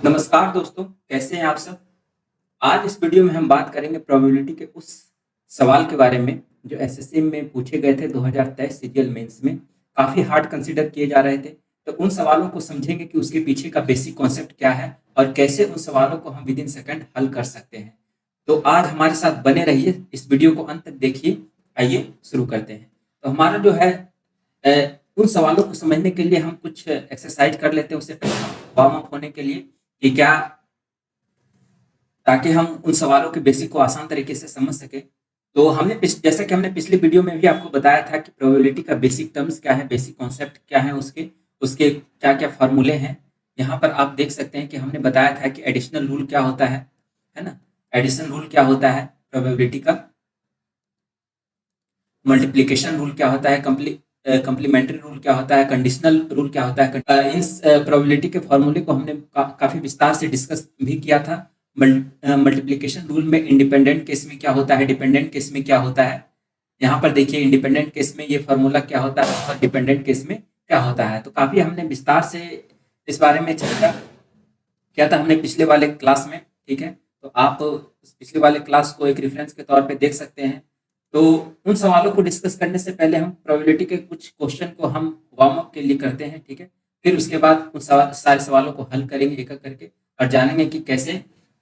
नमस्कार दोस्तों, कैसे हैं आप सब? आज इस वीडियो में हम बात करेंगे प्रोबेबिलिटी के उस सवाल के बारे में जो एसएससी में पूछे गए थे 2023 सीजीएल मेंस में। काफ़ी हार्ड कंसीडर किए जा रहे थे। तो उन सवालों को समझेंगे कि उसके पीछे का बेसिक कॉन्सेप्ट क्या है और कैसे उन सवालों को हम विद इन सेकंड हल कर सकते हैं। तो आज हमारे साथ बने रहिए, इस वीडियो को अंत तक देखिए। आइए शुरू करते हैं। तो हमारा जो है उन सवालों को समझने के लिए हम कुछ एक्सरसाइज कर लेते हैं उससे पहले वार्म अप होने के लिए कि क्या, ताकि हम उन सवालों के बेसिक को आसान तरीके से समझ सकें। तो जैसा कि हमने पिछले वीडियो में भी आपको बताया था कि प्रोबेबिलिटी का बेसिक टर्म्स क्या है, बेसिक कॉन्सेप्ट क्या है, उसके उसके क्या-क्या फॉर्मूले हैं। यहाँ पर आप देख सकते हैं कि हमने बताया था कि एडिशनल रूल क्या होता है ना? एडिशन रूल क्या होता है प्रोबेबिलिटी का, मल्टीप्लिकेशन रूल क्या होता है, कंप्लीमेंट्री रूल क्या होता है, कंडीशनल रूल क्या होता है। इन प्रोबेबिलिटी के फॉर्मूले को हमने काफी विस्तार से डिस्कस भी किया था। मल्टीप्लिकेशन रूल में इंडिपेंडेंट केस में क्या होता है, डिपेंडेंट केस में क्या होता है। यहाँ पर देखिए इंडिपेंडेंट केस में ये फॉर्मूला क्या होता है और डिपेंडेंट केस में क्या होता है। तो काफी हमने विस्तार से इस बारे में चर्चा किया था हमने पिछले वाले क्लास में। ठीक है, तो आप उस पिछले वाले क्लास को एक रेफरेंस के तौर पे देख सकते हैं। तो उन सवालों को डिस्कस करने से पहले हम प्रोबेबिलिटी के कुछ क्वेश्चन को हम वार्म अप के लिए करते हैं। ठीक है, फिर उसके बाद उन सारे सवालों को हल करेंगे एक एक करके और जानेंगे कि कैसे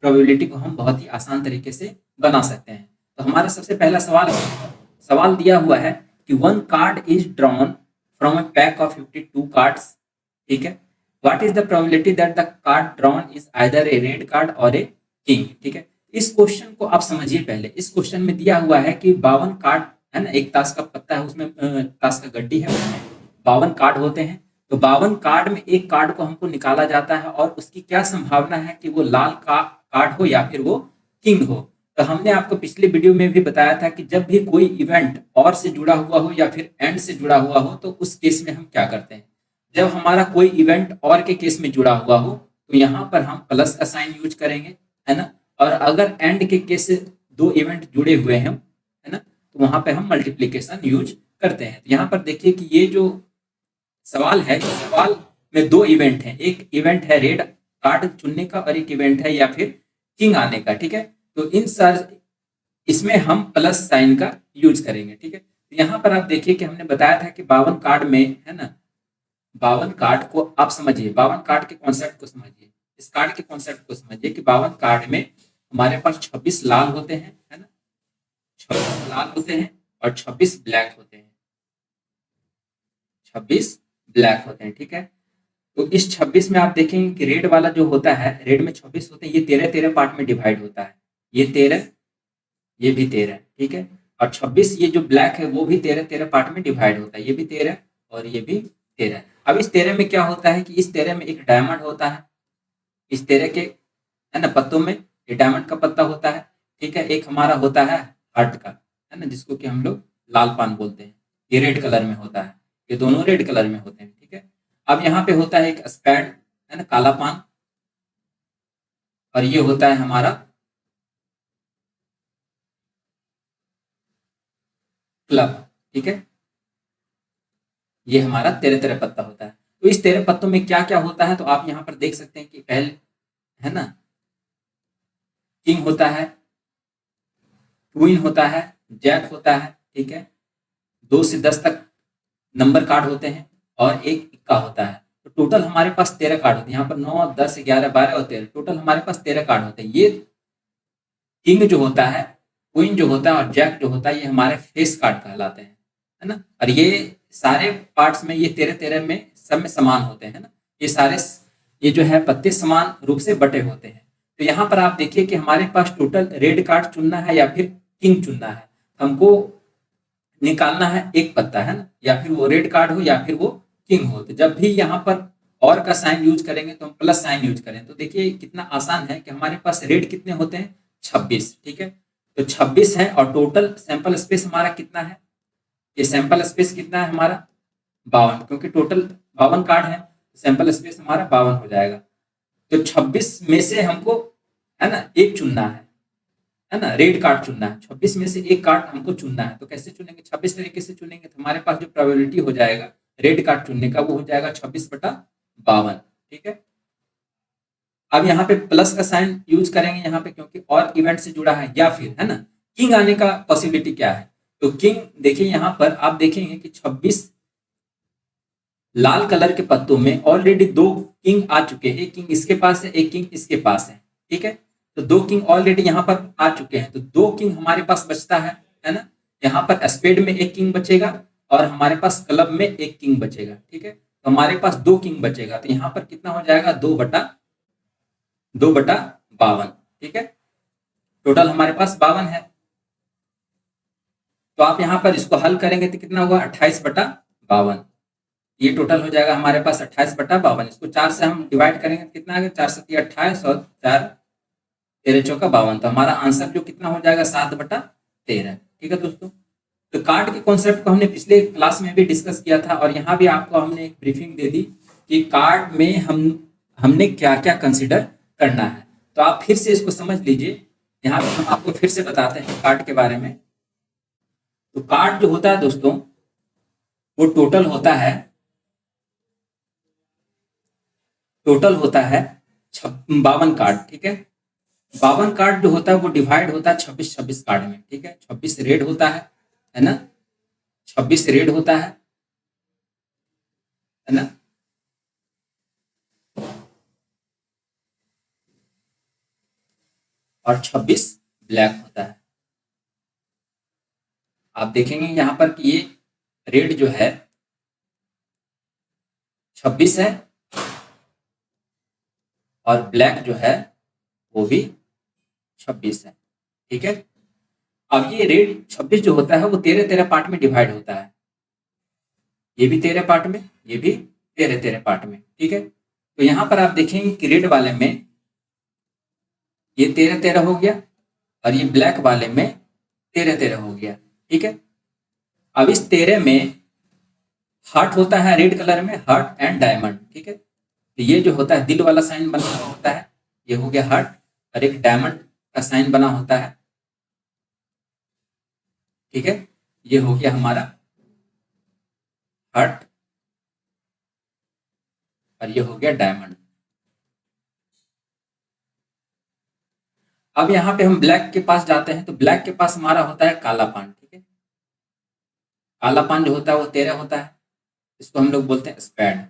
प्रोबेबिलिटी को हम बहुत ही आसान तरीके से बना सकते हैं। तो हमारा सबसे पहला सवाल दिया हुआ है कि one card is drawn from a pack of 52 cards. ठीक है, what is the probability that the card drawn is either A red card और ए किंग। ठीक है, इस क्वेश्चन को आप समझिए। पहले इस क्वेश्चन में दिया हुआ है कि 52 कार्ड है ना, एक ताश का पत्ता है उसमें, ताश का गड्डी है उसमें 52 कार्ड होते हैं। तो 52 कार्ड में एक कार्ड को हमको निकाला जाता है और उसकी क्या संभावना है कि वो लाल कार्ड हो या फिर वो किंग हो। तो हमने आपको पिछले वीडियो में भी बताया था कि जब भी कोई इवेंट और से जुड़ा हुआ हो या फिर एंड से जुड़ा हुआ हो तो उस केस में हम क्या करते हैं। जब हमारा कोई इवेंट और के केस में जुड़ा हुआ हो तो यहाँ पर हम प्लस का साइन यूज करेंगे, है ना। और अगर एंड के केस से दो इवेंट जुड़े हुए हैं, है ना, तो वहां पे हम मल्टीप्लीकेशन यूज करते हैं। तो यहाँ पर देखिए कि ये जो सवाल है, सवाल में दो इवेंट हैं। एक इवेंट है रेड कार्ड चुनने का और एक इवेंट है या फिर किंग आने का। ठीक है, तो इसमें हम प्लस साइन का यूज करेंगे। ठीक है, तो यहाँ पर आप देखिए कि हमने बताया था कि 52 कार्ड में, है ना, 52 कार्ड को आप समझिए, 52 कार्ड के कॉन्सेप्ट को समझिए, इस कार्ड के कॉन्सेप्ट को समझिए कि 52 कार्ड में हमारे पास 26 लाल होते हैं, है ना, 26 लाल होते हैं और 26 ब्लैक होते हैं, 26 ब्लैक होते हैं। ठीक है, तो इस 26 में आप देखेंगे कि रेड वाला जो होता है, रेड में 26 होते हैं, ये 13-13 पार्ट में डिवाइड होता है। ये 13, ये भी 13। ठीक है, और 26 ये जो ब्लैक है वो भी 13-13 पार्ट में डिवाइड होता है। ये भी 13 और ये भी 13। अब इस 13 में क्या होता है कि इस 13 में एक डायमंड होता है। इस 13 के, है ना, पत्तों में ये डायमंड का पत्ता होता है। ठीक है, एक हमारा होता है हार्ट का, है ना, जिसको कि हम लोग लाल पान बोलते हैं। ये रेड कलर में होता है, ये दोनों रेड कलर में होते हैं। ठीक है, अब यहाँ पे होता है एक स्पैड, है ना, काला पान, और ये होता है हमारा क्लब। ठीक है, ये हमारा 13-13 पत्ता होता है। तो इस 13 पत्तों में क्या क्या होता है तो आप यहाँ पर देख सकते हैं कि पहले, है ना, किंग होता है, क्वीन होता है, जैक होता है। ठीक है, 2 से 10 तक नंबर कार्ड होते हैं और एक इक्का होता है। तो टोटल हमारे पास 13 कार्ड होते हैं। यहाँ पर 9, 10, 11, 12 और 13, टोटल हमारे पास 13 कार्ड होते हैं। ये किंग जो होता है, क्वीन जो होता है और जैक जो होता है, ये हमारे फेस कार्ड कहलाते हैं, है ना। और ये सारे पार्ट्स में ये 13-13 में सब में समान होते हैं ना। ये सारे, ये जो है पत्ते समान रूप से बटे होते हैं। तो यहाँ पर आप देखिए कि हमारे पास टोटल रेड कार्ड चुनना है या फिर किंग चुनना है। हमको निकालना है एक पत्ता, है ना, या फिर वो रेड कार्ड हो या फिर वो किंग हो। तो जब भी यहाँ पर और का साइन यूज करेंगे तो हम प्लस साइन यूज करें। तो देखिए कितना आसान है कि हमारे पास रेड कितने होते हैं, 26। ठीक है, तो 26 है और टोटल सैंपल स्पेस हमारा कितना है, ये सैंपल स्पेस कितना है हमारा 52, क्योंकि टोटल 52 कार्ड है, सैंपल स्पेस हमारा 52 हो जाएगा। तो 26 में से हमको, है ना, एक चुनना है ना, रेड कार्ड चुनना है। 26 में से एक कार्ड हमको चुनना है। तो कैसे चुनेंगे, 26 तरीके से चुनेंगे। तो हमारे पास जो प्रोबेबिलिटी हो जाएगा रेड कार्ड चुनने का वो हो जाएगा 26/52। ठीक है, अब यहाँ पे प्लस का साइन यूज करेंगे यहाँ पे, क्योंकि और इवेंट से जुड़ा है, या फिर है ना किंग आने का पॉसिबिलिटी क्या है। तो किंग देखिए यहाँ पर आप देखेंगे कि 26 लाल कलर के पत्तों में ऑलरेडी 2 किंग आ चुके हैं। एक किंग इसके पास है, एक किंग इसके पास है, ठीक है। तो 2 किंग ऑलरेडी यहाँ पर आ चुके हैं, तो 2 किंग हमारे पास बचता है ना। यहाँ पर स्पेड में एक किंग बचेगा और हमारे पास क्लब में एक किंग बचेगा, ठीक है। तो हमारे पास 2 किंग बचेगा, तो यहाँ पर कितना हो जाएगा 2/52, ठीक है। टोटल हमारे पास 52 है। तो आप यहाँ पर इसको हल करेंगे तो कितना होगा 28/52। ये टोटल हो जाएगा हमारे पास 28/52। इसको 4 से हम डिवाइड करेंगे तो कितना आएगा 4 7 28 और 4 13 चौका 52। तो हमारा आंसर जो कितना हो जाएगा 7/13, ठीक है दोस्तों। तो कार्ड के कॉन्सेप्ट को हमने पिछले क्लास में भी डिस्कस किया था और यहाँ भी आपको हमने एक ब्रीफिंग दे दी कि कार्ड में हमने क्या क्या कंसिडर करना है। तो आप फिर से इसको समझ लीजिए, यहाँ पे हम आपको फिर से बताते हैं कार्ड के बारे में। तो कार्ड जो होता है दोस्तों वो टोटल होता है 52 कार्ड, ठीक है। 52 कार्ड जो होता है वो डिवाइड होता है 26 कार्ड में, ठीक है। 26 रेड होता है ना, 26 रेड होता है ना, और 26 ब्लैक होता है। आप देखेंगे यहाँ पर कि ये रेड जो है 26 है और ब्लैक जो है वो भी 26 है, ठीक है। अब ये रेड 26 जो होता है वो 13 पार्ट में डिवाइड होता है। ये भी 13 पार्ट में, ये भी 13 पार्ट में, ठीक है। तो यहाँ पर आप देखेंगे कि रेड वाले में ये 13 हो गया और ये ब्लैक वाले में 13 हो गया, ठीक है। अब इस 13 में हार्ट होता है रेड कलर में, हार्ट एंड डायमंड, ठीक है। तो ये जो होता है दिल वाला साइन बना होता है, ये हो गया हार्ट, और एक डायमंड का साइन बना होता है, ठीक है। ये हो गया हमारा हार्ट और ये हो गया डायमंड। अब यहाँ पे हम ब्लैक के पास जाते हैं, तो ब्लैक के पास हमारा होता है काला पान, ठीक है। काला पान जो होता है वो 13 होता है, इसको हम लोग बोलते हैं स्पैड।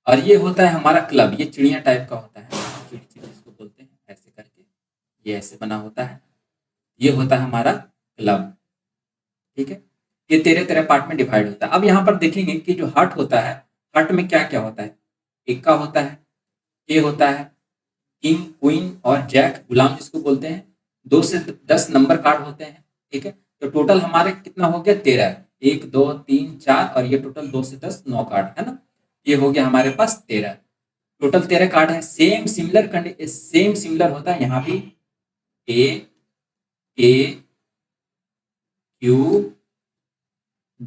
और ये होता है हमारा क्लब, ये चिड़िया टाइप का होता है, चिड़ी चिड़ी इसको बोलते हैं, ऐसे करके ये ऐसे बना होता है, ये होता है हमारा क्लब, ठीक है। ये 13 पार्ट में डिवाइड होता है। अब यहाँ पर देखेंगे कि जो हार्ट होता है, हार्ट में क्या क्या होता है, इक्का होता है, के होता है, किंग क्वीन और जैक गुलाम जिसको बोलते हैं, 2 से 10 नंबर कार्ड होते हैं, ठीक है। तो टोटल हमारे कितना हो गया 13, 1 2 3 4 और ये टोटल 2 से 10 9 कार्ड है ना। ये हो गया हमारे पास 13, टोटल 13 कार्ड है। सेम सिमिलर होता है यहाँ भी, ए क्यू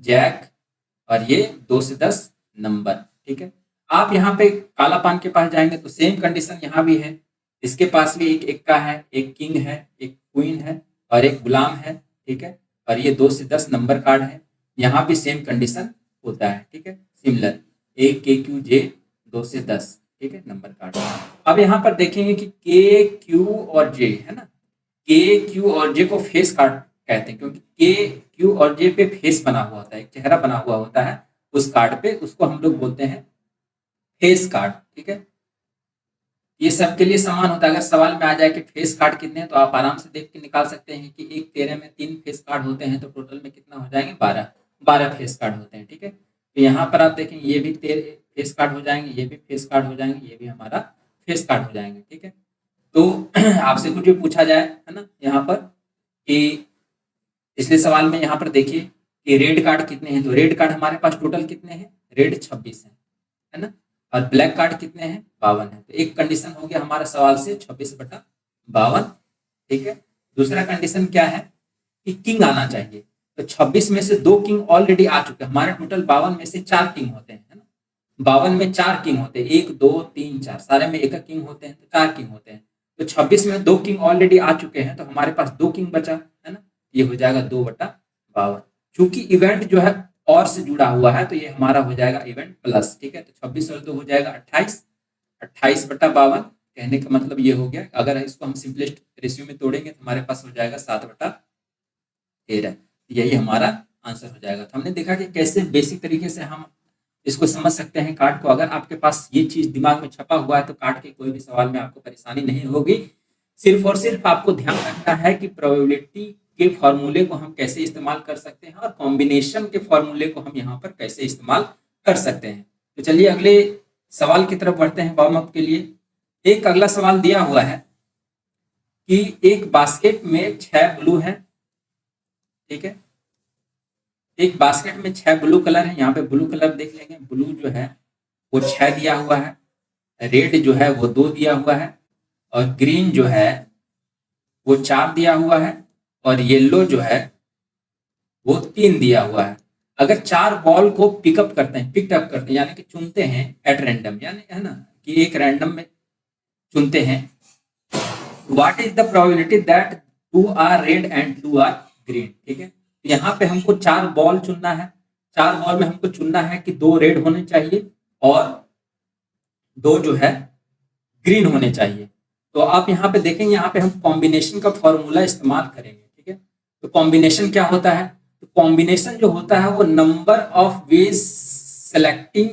जैक और ये 2 से 10 नंबर, ठीक है। आप यहाँ पे काला पान के पास जाएंगे तो सेम कंडीशन यहाँ भी है, इसके पास भी एक इक्का है, एक किंग है, एक क्वीन है और एक गुलाम है, ठीक है। और ये 2 से 10 नंबर कार्ड है, यहाँ भी सेम कंडीशन होता है, ठीक है, सिमिलर, ए के क्यू जे 2 से 10, ठीक है, नंबर कार्ड। अब यहाँ पर देखेंगे कि के क्यू और जे है ना, के क्यू और जे को फेस कार्ड कहते हैं, क्योंकि के क्यू और जे पे फेस बना हुआ होता है, एक चेहरा बना हुआ होता है उस कार्ड पे, उसको हम लोग बोलते हैं फेस कार्ड, ठीक है। ये सबके लिए समान होता है। अगर सवाल में आ जाए कि फेस कार्ड कितने हैं तो आप आराम से देख के निकाल सकते हैं कि एक 13 में 3 फेस कार्ड होते हैं, तो टोटल में कितना हो जाएंगे 12 फेस कार्ड होते हैं, ठीक है। तो यहाँ पर आप देखेंगे ये भी 13 फेस कार्ड हो जाएंगे, ये भी फेस कार्ड हो जाएंगे, ये भी हमारा फेस कार्ड हो जाएंगे, ठीक है। तो आपसे कुछ भी पूछा जाए है ना यहाँ पर कि पिछले सवाल में यहाँ पर देखिए कि रेड कार्ड कितने हैं, तो रेड कार्ड हमारे पास टोटल कितने हैं, रेड 26 है ना, और ब्लैक कार्ड कितने हैं 52 है। तो एक कंडीशन हो गया हमारा सवाल से 26/52, ठीक है। दूसरा कंडीशन क्या है कि किंग आना चाहिए, तो 26 में से 2 किंग ऑलरेडी आ चुके हैं, हमारे टोटल 52 में से 4 किंग होते हैं, है ना। 52 में 4 किंग होते हैं, 1 2 3 4, सारे में एक किंग होते हैं, तो 4 किंग होते हैं। तो 26 में 2 किंग ऑलरेडी आ चुके हैं, तो हमारे पास 2 किंग बचा है ना, ये हो जाएगा 2/52। चूंकि इवेंट जो है और से जुड़ा हुआ है तो ये हमारा हो जाएगा इवेंट प्लस, ठीक है। तो 26 और 2 हो जाएगा 28 28/52। कहने का मतलब ये हो गया, अगर इसको हम सिंपलेस्ट रेशियो में तोड़ेंगे तो हमारे पास हो जाएगा 7/13। यही हमारा आंसर हो जाएगा। तो हमने देखा कि कैसे बेसिक तरीके से हम इसको समझ सकते हैं कार्ड को। अगर आपके पास ये चीज दिमाग में छपा हुआ है तो कार्ड के कोई भी सवाल में आपको परेशानी नहीं होगी। सिर्फ और सिर्फ आपको ध्यान रखना है कि प्रोबेबिलिटी के फॉर्मूले को हम कैसे इस्तेमाल कर सकते हैं और कॉम्बिनेशन के फॉर्मूले को हम यहाँ पर कैसे इस्तेमाल कर सकते हैं। तो चलिए अगले सवाल की तरफ बढ़ते हैं वार्म अप के लिए। एक अगला सवाल दिया हुआ है कि एक बास्केट में 6 ब्लू है, ठीक है। एक बास्केट में 6 ब्लू कलर है। यहाँ पे ब्लू कलर देख लेंगे, ब्लू जो है वो 6 दिया हुआ है, रेड जो है वो 2 दिया हुआ है, और ग्रीन जो है वो 4 दिया हुआ है, और येलो जो है वो 3 दिया हुआ है। अगर 4 बॉल को पिकअप करते हैं, पिकअप करते हैं यानी कि चुनते हैं एट रैंडम, यानी है ना कि एक रैंडम में चुनते हैं, what is the probability that 2 are red and 2 are green, ठीक है। यहाँ पे हमको 4 बॉल चुनना है। 4 बॉल में हमको चुनना है कि 2 रेड होने चाहिए और 2 जो है ग्रीन होने चाहिए। तो आप यहाँ पे देखेंगे, यहाँ पे हम कॉम्बिनेशन का फॉर्मूला इस्तेमाल करेंगे, ठीक है। तो कॉम्बिनेशन क्या होता है? तो कॉम्बिनेशन जो होता है वो नंबर ऑफ वेज सेलेक्टिंग,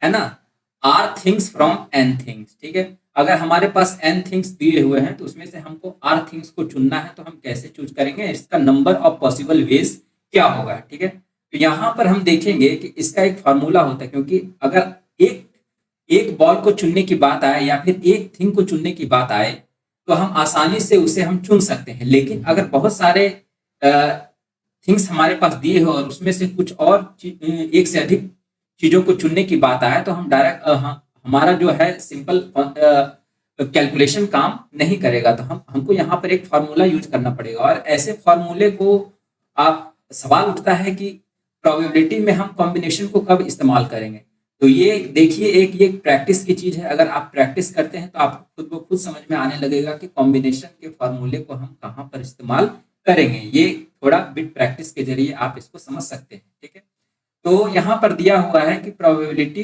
है ना, r things from n things, ठीक है। अगर हमारे पास एन थिंग्स दिए हुए हैं तो उसमें से हमको आर थिंग्स को चुनना है, तो हम कैसे चूज करेंगे? इसका नंबर ऑफ पॉसिबल वेज क्या होगा, ठीक है। तो यहाँ पर हम देखेंगे कि इसका एक फॉर्मूला होता है, क्योंकि अगर एक बॉल को चुनने की बात आए या फिर एक थिंग को चुनने की बात आए तो हम आसानी से उसे हम चुन सकते हैं। लेकिन अगर बहुत सारे थिंग्स हमारे पास दिए हो और उसमें से कुछ और एक से अधिक चीजों को चुनने की बात आए तो हम डायरेक्ट हमारा जो है सिंपल कैलकुलेशन काम नहीं करेगा। तो हमको यहाँ पर एक फार्मूला यूज करना पड़ेगा, और ऐसे फार्मूले को आप सवाल उठता है कि प्रोबेबिलिटी में हम कॉम्बिनेशन को कब इस्तेमाल करेंगे। तो ये देखिए, ये प्रैक्टिस की चीज है। अगर आप प्रैक्टिस करते हैं तो आपको खुद को खुद समझ में आने लगेगा कि कॉम्बिनेशन के फॉर्मूले को हम कहाँ पर इस्तेमाल करेंगे। ये थोड़ा बिट प्रैक्टिस के जरिए आप इसको समझ सकते हैं, ठीक है। तो यहाँ पर दिया हुआ है कि प्रोबेबिलिटी,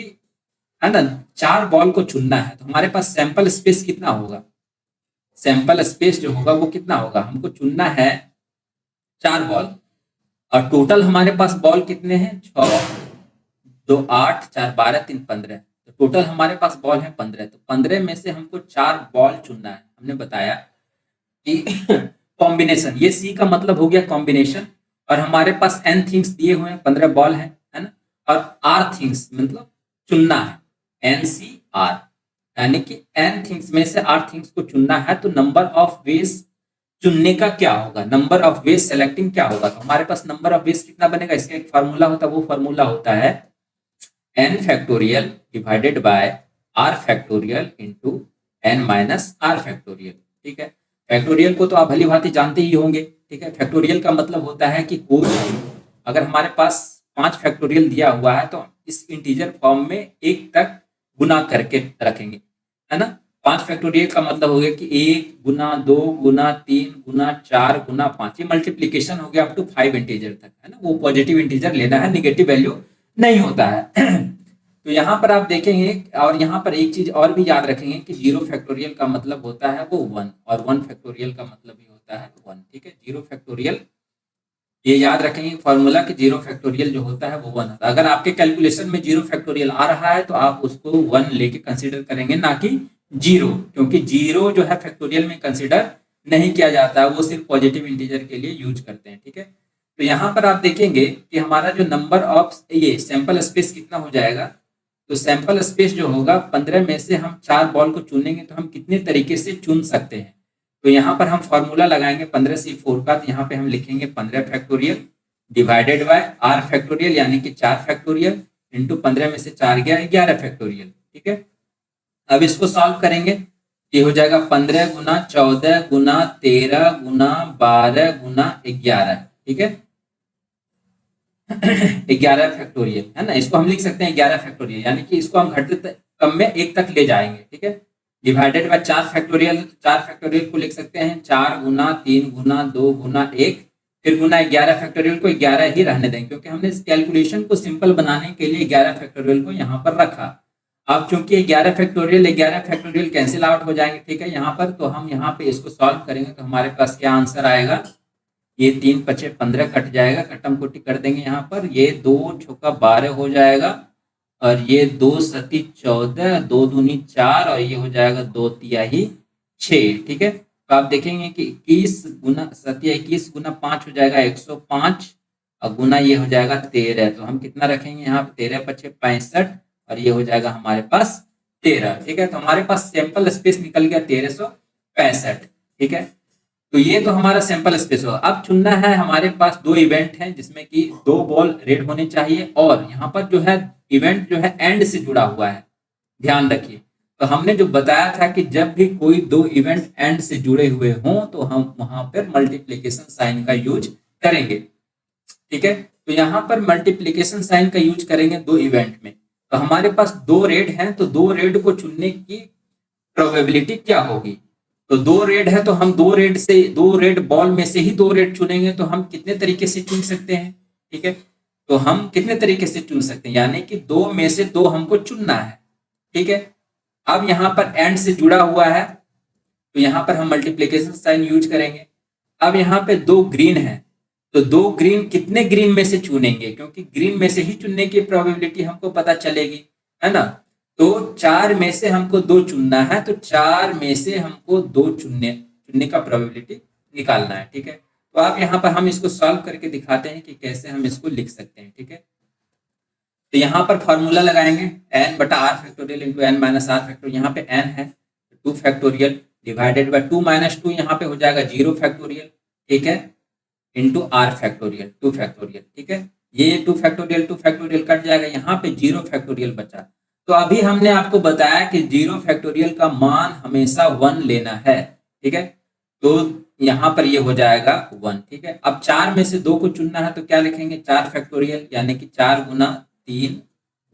है ना, 4 बॉल को चुनना है, तो हमारे पास सैंपल स्पेस कितना होगा? सैंपल स्पेस जो होगा वो कितना होगा? हमको चुनना है 4 बॉल, और टोटल हमारे पास बॉल कितने हैं? 6, 2 8, 4 12, 3 15। तो टोटल हमारे पास बॉल है 15। तो 15 में से हमको 4 बॉल चुनना है। हमने बताया कि कॉम्बिनेशन, ये सी का मतलब हो गया कॉम्बिनेशन, और हमारे पास एन थिंग्स दिए हुए हैं, 15 बॉल है ना, और आर थिंग्स मतलब चुनना है, एन सी आर, यानी कि एन थिंग्स में से आर थिंग्स को चुनना है। तो नंबर ऑफ वेज चुनने का क्या होगा? नंबर ऑफ वेज सेलेक्टिंग क्या होगा? तो हमारे पास नंबर ऑफ वेज कितना बनेगा? इसका एक फार्मूला होता है, वो फार्मूला होता है n factorial divided by r factorial into n minus r factorial, ठीक है। फैक्टोरियल को तो आप भली भांति जानते ही होंगे, ठीक है। फैक्टोरियल का मतलब होता है कि कोई, अगर हमारे पास 5 फैक्टोरियल दिया हुआ है तो इस इंटीजर फॉर्म में 1 तक गुना करके रखेंगे, है ना। 5 फैक्टोरियल का मतलब हो गया कि 1 गुना 2 गुना 3 गुना 4 गुना 5, ये मल्टीप्लीकेशन हो गया अप टू 5 इंटीजर तक, है ना। वो पॉजिटिव इंटीजर लेना है, नेगेटिव वैल्यू नहीं होता है। तो यहाँ पर आप देखेंगे, और यहाँ पर एक चीज और भी याद रखेंगे कि 0 फैक्टोरियल का मतलब होता है वो 1, और 1 फैक्टोरियल का मतलब भी होता है 1, ठीक है। 0 फैक्टोरियल, ये याद रखेंगे फॉर्मूला कि 0 फैक्टोरियल जो होता है वो 1 होता है। अगर आपके कैलकुलेशन में 0 फैक्टोरियल आ रहा है तो आप उसको 1 लेके कंसीडर करेंगे, ना कि 0, क्योंकि 0 जो है फैक्टोरियल में कंसीडर नहीं किया जाता है, वो सिर्फ पॉजिटिव इंटीजर के लिए यूज करते हैं, ठीक है। तो यहाँ पर आप देखेंगे कि हमारा जो नंबर ऑफ ये सैंपल स्पेस कितना हो जाएगा। तो सैंपल स्पेस जो होगा, 15 में से हम 4 बॉल को चुनेंगे तो हम कितने तरीके से चुन सकते हैं। तो यहाँ पर हम फॉर्मूला लगाएंगे 15C4 का। तो यहाँ पे हम लिखेंगे 15 factorial divided by r factorial, यानी कि 4 फैक्टोरियल इंटू 15 में से 4 गया 11 फैक्टोरियल, ठीक है। अब इसको सॉल्व करेंगे, ये हो जाएगा 15 गुना 14 गुना 13 गुना 12 गुना 11, ठीक है। 11 फैक्टोरियल, है ना। इसको हम लिख सकते हैं 11 फैक्टोरियल, यानी कि इसको हम घटते क्रम में 1 तक ले जाएंगे, ठीक है। डिवाइडेड बाय 4 फैक्टोरियल, 4 फैक्टोरियल को लिख सकते हैं 4 गुना 3 गुना 2 गुना 1, फिर गुना 11 फैक्टोरियल को 11 ही रहने देंगे, क्योंकि हमने इस कैलकुलेशन को सिंपल बनाने के लिए 11 फैक्टोरियल को यहाँ पर रखा। अब चूंकि 11 फैक्टोरियल कैंसिल आउट हो जाएंगे, ठीक है यहाँ पर, तो हम यहाँ पे इसको सॉल्व करेंगे तो हमारे पास क्या आंसर आएगा, ये 3 पचे 15 कट जाएगा, कटम कुटी कर देंगे यहाँ पर, ये 2 चौका 12 हो जाएगा, और ये 2 सती 14, 2 दूनी 4, और ये हो जाएगा 2 तिहाई 6, ठीक है। तो आप देखेंगे कि 21 गुना 21 गुना 5 हो जाएगा 105, और गुना ये हो जाएगा 13, तो हम कितना रखेंगे यहाँ पे, 13 पचे 65, और ये हो जाएगा हमारे पास 13, ठीक है। तो हमारे पास सैंपल स्पेस निकल गया 1365, ठीक है। तो ये तो हमारा सैंपल स्पेस होगा। अब चुनना है, हमारे पास 2 इवेंट हैं जिसमें कि 2 बॉल रेड होने चाहिए, और यहाँ पर जो है इवेंट जो है एंड से जुड़ा हुआ है, ध्यान रखिए। तो हमने जो बताया था कि जब भी कोई 2 इवेंट एंड से जुड़े हुए हों तो हम वहां पर मल्टीप्लीकेशन साइन का यूज करेंगे, ठीक है। तो यहाँ पर मल्टीप्लीकेशन साइन का यूज करेंगे 2 इवेंट में। तो हमारे पास 2 रेड हैं, तो 2 रेड को चुनने की प्रोबेबिलिटी क्या होगी, तो 2 रेड है तो हम 2 रेड बॉल में से ही 2 रेड चुनेंगे, तो हम कितने तरीके से चुन सकते हैं, ठीक है। तो हम कितने तरीके से चुन सकते हैं, यानी कि 2 में से 2 हमको चुनना है, ठीक है। अब यहाँ पर एंड से जुड़ा हुआ है, तो यहाँ पर हम मल्टीप्लीकेशन साइन यूज करेंगे। अब यहाँ पे 2 ग्रीन है, तो 2 ग्रीन कितने ग्रीन में से चुनेंगे, क्योंकि ग्रीन में से ही चुनने की प्रोबेबिलिटी हमको पता चलेगी, है ना। तो 4 में से हमको 2 चुनना है, तो 4 में से हमको 2 चुनने का प्रोबेबिलिटी निकालना है, ठीक है। तो आप यहाँ पर हम इसको सॉल्व करके दिखाते हैं कि कैसे हम इसको लिख सकते हैं, ठीक है। तो यहाँ पर फॉर्मूला लगाएंगे n बटा r factorial into n minus r factorial, यहाँ पे n है 2 फैक्टोरियल डिवाइडेड बाय 2 माइनस 2, यहाँ पे हो जाएगा 0 फैक्टोरियल, ठीक है, इंटू r फैक्टोरियल 2 फैक्टोरियल, ठीक है। ये 2 फैक्टोरियल कट जाएगा, यहाँ पे 0 फैक्टोरियल बचा। तो अभी हमने आपको बताया कि 0 फैक्टोरियल का मान हमेशा 1 लेना है, ठीक है। तो यहाँ पर ये हो जाएगा 1, ठीक है। अब 4 में से 2 को चुनना है, तो क्या लिखेंगे, 4 फैक्टोरियल, यानी कि 4 गुना 3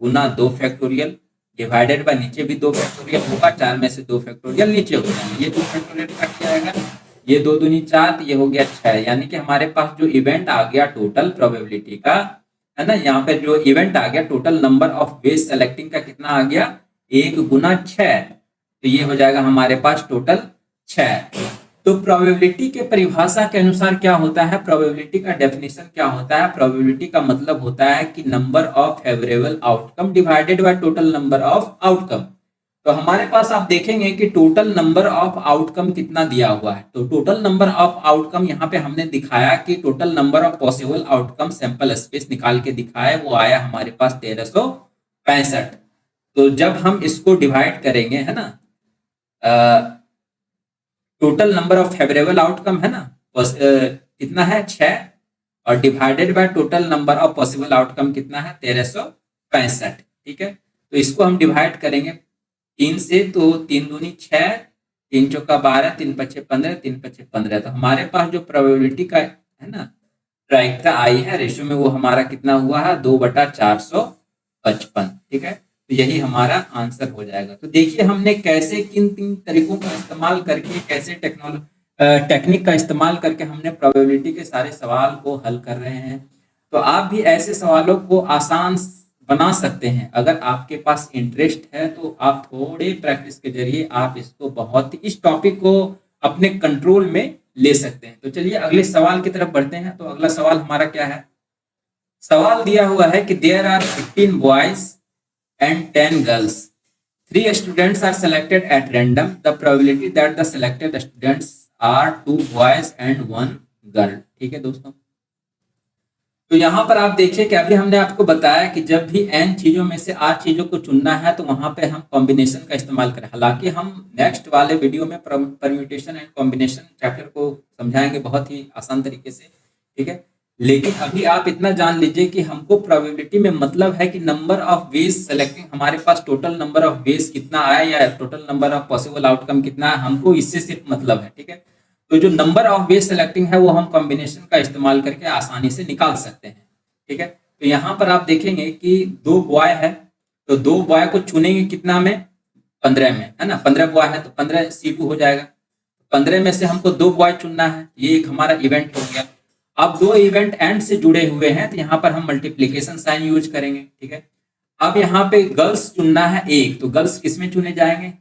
गुना 2 फैक्टोरियल डिवाइडेड बाय नीचे भी 2 फैक्टोरियल होगा, 4 में से 2 फैक्टोरियल नीचे हो जाएंगे, ये 2 फैक्टोरियल कट जाएगा, ये 2 दूनी 4, तो ये हो गया 6, यानी कि हमारे पास जो इवेंट आ गया टोटल प्रोबेबिलिटी का, है ना, यहाँ पे जो इवेंट आ गया total number of ways selecting का कितना आ गया, 1 गुना 6, तो ये हो जाएगा हमारे पास टोटल 6। तो प्रोबेबिलिटी के परिभाषा के अनुसार क्या होता है, प्रोबेबिलिटी का डेफिनेशन क्या होता है, प्रोबेबिलिटी का मतलब होता है कि number of favourable outcome divided by total number of outcome. तो हमारे पास आप देखेंगे कि टोटल नंबर ऑफ आउटकम कितना दिया हुआ है, तो टोटल नंबर ऑफ आउटकम यहाँ पे हमने दिखाया कि total number of possible outcome sample space निकाल के दिखाया, वो आया हमारे पास 1365। तो जब हम इसको डिवाइड करेंगे, है ना, total number of favourable outcome है ना, कितना है 6, और divided by total number of possible outcome कितना है 1365, ठीक है। तो इसको हम डिवाइड करेंगे 3 से, तो 3 दूनी 6, 3 चौका 12, 3 पचे 15, 3 पचे 15, तो हमारे पास जो प्रोबेबिलिटी का है ना प्रायिकता आई है रेशियो में, वो हमारा कितना हुआ है 2/455, ठीक है। तो यही हमारा आंसर हो जाएगा। तो देखिए हमने कैसे किन 3 तरीकों का इस्तेमाल करके, कैसे टेक्निक का इस्तेमाल करके हमने प्रोबेबिलिटी के सारे सवाल को हल कर रहे हैं। तो आप भी ऐसे सवालों को आसान बना सकते हैं, अगर आपके पास इंटरेस्ट है तो आप थोड़े प्रैक्टिस के जरिए आप इसको इस टॉपिक को अपने कंट्रोल में ले सकते हैं। तो चलिए अगले सवाल की तरफ बढ़ते हैं। तो अगला सवाल हमारा क्या है, सवाल दिया हुआ है कि there are 15 boys and 10 girls. 3 students are selected at random. The probability that the selected students are 2 boys and 1 girl. ठीक है दोस्तों, तो यहाँ पर आप देखिए कि अभी हमने आपको बताया कि जब भी n चीजों में से 8 चीजों को चुनना है तो वहां पे हम कॉम्बिनेशन का इस्तेमाल करें। हालांकि हम नेक्स्ट वाले वीडियो में परम्यूटेशन एंड कॉम्बिनेशन चैप्टर को समझाएंगे बहुत ही आसान तरीके से, ठीक है। लेकिन अभी आप इतना जान लीजिए कि हमको प्रोबेबिलिटी में मतलब है कि नंबर ऑफ वेज सेलेक्टिंग, हमारे पास टोटल नंबर ऑफ वेज कितना आया या total number of possible outcome कितना है, हमको इससे सिर्फ मतलब है, ठीक है। तो जो नंबर ऑफ वेज सेलेक्टिंग है वो हम कॉम्बिनेशन का इस्तेमाल करके आसानी से निकाल सकते हैं, ठीक है। तो यहाँ पर आप देखेंगे कि 2 बॉय है, तो 2 बॉय को चुनेंगे कितना में 15 में, है ना, 15 बॉय है तो 15 C2 हो जाएगा। 15 में से हमको 2 बॉय चुनना है, ये एक हमारा इवेंट हो गया। अब 2 इवेंट एंड से जुड़े हुए हैं तो यहाँ पर हम मल्टीप्लीकेशन साइन यूज करेंगे, ठीक है। अब यहाँ पे गर्ल्स चुनना है एक, तो गर्ल्स किस में चुने जाएंगे?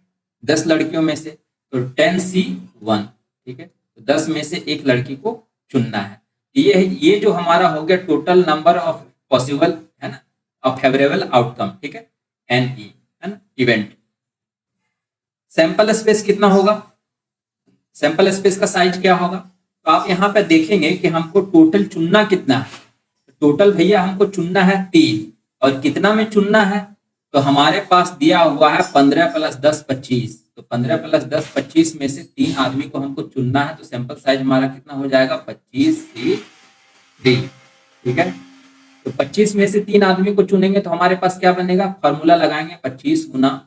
10 लड़कियों में से, तो 10C1, ठीक है, तो 10 में से एक लड़की को चुनना है। ये जो हमारा हो गया टोटल नंबर ऑफ पॉसिबल, है ना, ऑफ फेवरेबल आउटकम, ठीक है, NE, है ना, इवेंट। सैंपल स्पेस कितना होगा? सैंपल स्पेस का साइज क्या होगा? तो आप यहाँ पे देखेंगे कि हमको टोटल चुनना कितना है। टोटल भैया हमको चुनना है 3, और कितना में चुनना है? तो हमारे पास दिया हुआ है 15 + 10 25, तो 15 + 10 25 में से 3 आदमी को हमको चुनना है, तो सैंपल साइज हमारा कितना हो जाएगा? 25C3, ठीक है। तो 25 में से 3 आदमी को चुनेंगे तो हमारे पास क्या बनेगा? फॉर्मूला लगाएंगे, 25 ×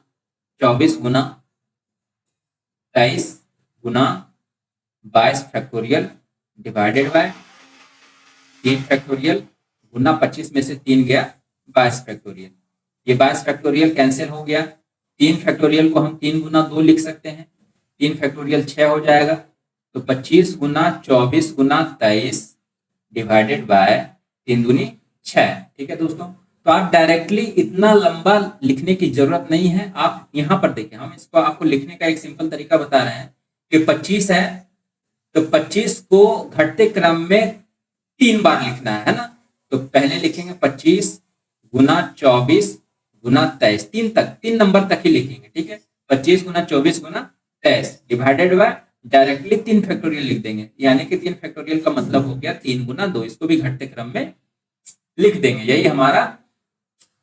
24 × 23 × 22 फैक्टोरियल डिवाइडेड बाय 3 फैक्टोरियल गुना 25 में से 3 गया 22 फैक्टोरियल। ये 22 फैक्टोरियल कैंसिल हो गया। 3 फैक्टोरियल को हम 3 × 2 लिख सकते हैं, 3 फैक्टोरियल 6 हो जाएगा। तो 25 × 24 × 23 डिवाइडेड बाय 3 दूनी 6, ठीक है दोस्तों। तो आप डायरेक्टली इतना लंबा लिखने की जरूरत नहीं है। आप यहाँ पर देखिए, हम इसको आपको लिखने का एक सिंपल तरीका बता रहे हैं कि 25 है, तो 25 को घटते क्रम में 3 बार लिखना है ना। तो पहले लिखेंगे 25 × 24 × 23, 3 नंबर तक ही लिखेंगे, ठीक है। 25 × 24 × 23 डिवाइडेड बाय डायरेक्टली 3 फैक्टोरियल लिख देंगे, यानी कि 3 फैक्टोरियल का मतलब हो गया 3 × 2, इसको भी घटते क्रम में लिख देंगे, यही हमारा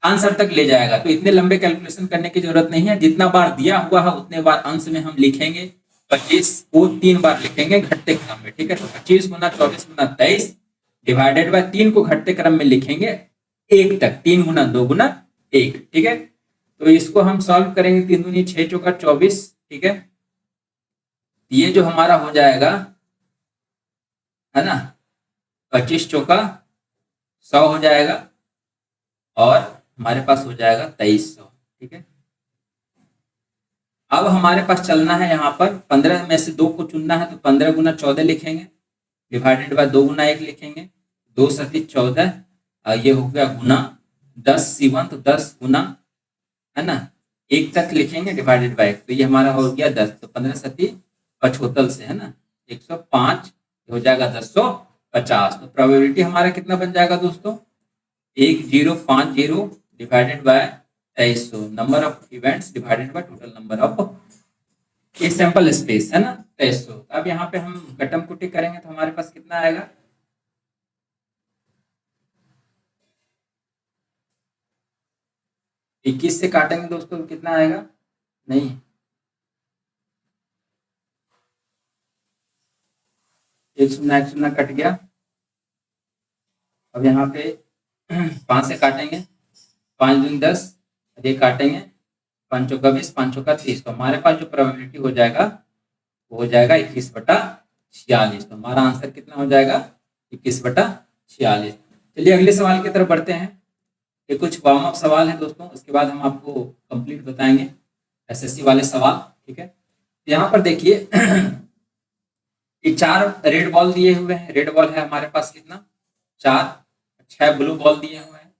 आंसर तक ले जाएगा। तो इतने लंबे कैलकुलेशन करने की जरूरत नहीं है, जितना बार दिया हुआ है उतने बार अंश में हम लिखेंगे। 25 को 3 बार लिखेंगे घटते क्रम में, ठीक है। तो 25 × 24 × 23 डिवाइडेड बाय 3 को घटते क्रम में लिखेंगे 1 तक, 3 × 2 × 1, ठीक है। तो इसको हम सॉल्व करेंगे, 3 दूनी 6 चौका 24, ठीक है। ये जो हमारा हो जाएगा, है ना, 25 चौका 100 हो जाएगा, और हमारे पास हो जाएगा 2300, ठीक है। अब हमारे पास चलना है यहाँ पर 15 में से 2 को चुनना है, तो 15 × 14 लिखेंगे डिवाइडेड बाय 2 × 1 लिखेंगे, 2 × 14, ये हो गया गुना 10C1, तो 10 गुना, है ना, 1 तक लिखेंगे डिवाइडेड बाय 1, तो ये हमारा हो गया 10, तो 15 × 75 से, है ना, 105 हो जाएगा 1050। तो प्रोबेबिलिटी हमारा कितना बन जाएगा दोस्तों? 1050 divided by 2300, number of events divided by total number of एक सैंपल स्पेस, है ना, 2300। अब यहाँ पे हम कटम कुटी करेंगे तो हमारे पास कितना आएगा? 21 से काटेंगे दोस्तों, कितना आएगा? नहीं, 1 0 1 0 कट गया। अब यहाँ पे 5 से काटेंगे, 5 दूनी 10, ये काटेंगे, 5 चौका 20, 5 चौका 30, तो हमारे पास जो प्रोबेबिलिटी हो जाएगा वो हो जाएगा 21/46। तो हमारा आंसर कितना हो जाएगा? 21/46। चलिए अगले सवाल की तरफ बढ़ते हैं। ये कुछ वार्म अप सवाल है दोस्तों, उसके बाद हम आपको कंप्लीट बताएंगे एसएससी वाले सवाल, ठीक है। यहाँ पर देखिए कि 4 रेड बॉल दिए हुए हैं। रेड बॉल है हमारे पास कितना? 4। 6 ब्लू बॉल दिए हुए हैं,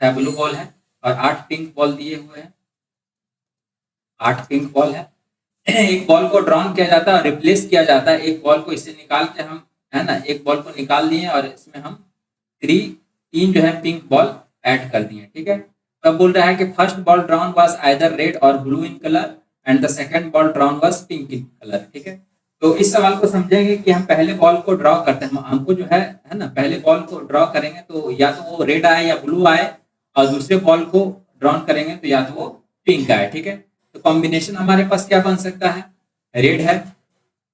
6 ब्लू बॉल है, और 8 पिंक बॉल दिए हुए हैं, 8 पिंक बॉल है। एक बॉल को ड्रॉन किया जाता है और रिप्लेस किया जाता है, एक बॉल को इससे निकाल के हम, है ना, एक बॉल को निकाल लिए और इसमें हम 3 जो है पिंक बॉल ऐड कर दिए, ठीक है। तब बोल रहा है कि first ball drawn was either red or blue in colour and the second ball drawn was pink in colour, ठीक है। तो इस सवाल को समझेंगे कि हम पहले बॉल को ड्रॉ करते हैं, हमको जो है ना, पहले बॉल को ड्रॉ करेंगे तो या तो वो रेड आए या ब्लू आए, और दूसरे बॉल को ड्रॉ करेंगे तो या तो वो पिंक आए, ठीक है। तो कॉम्बिनेशन हमारे पास क्या बन सकता है? रेड है,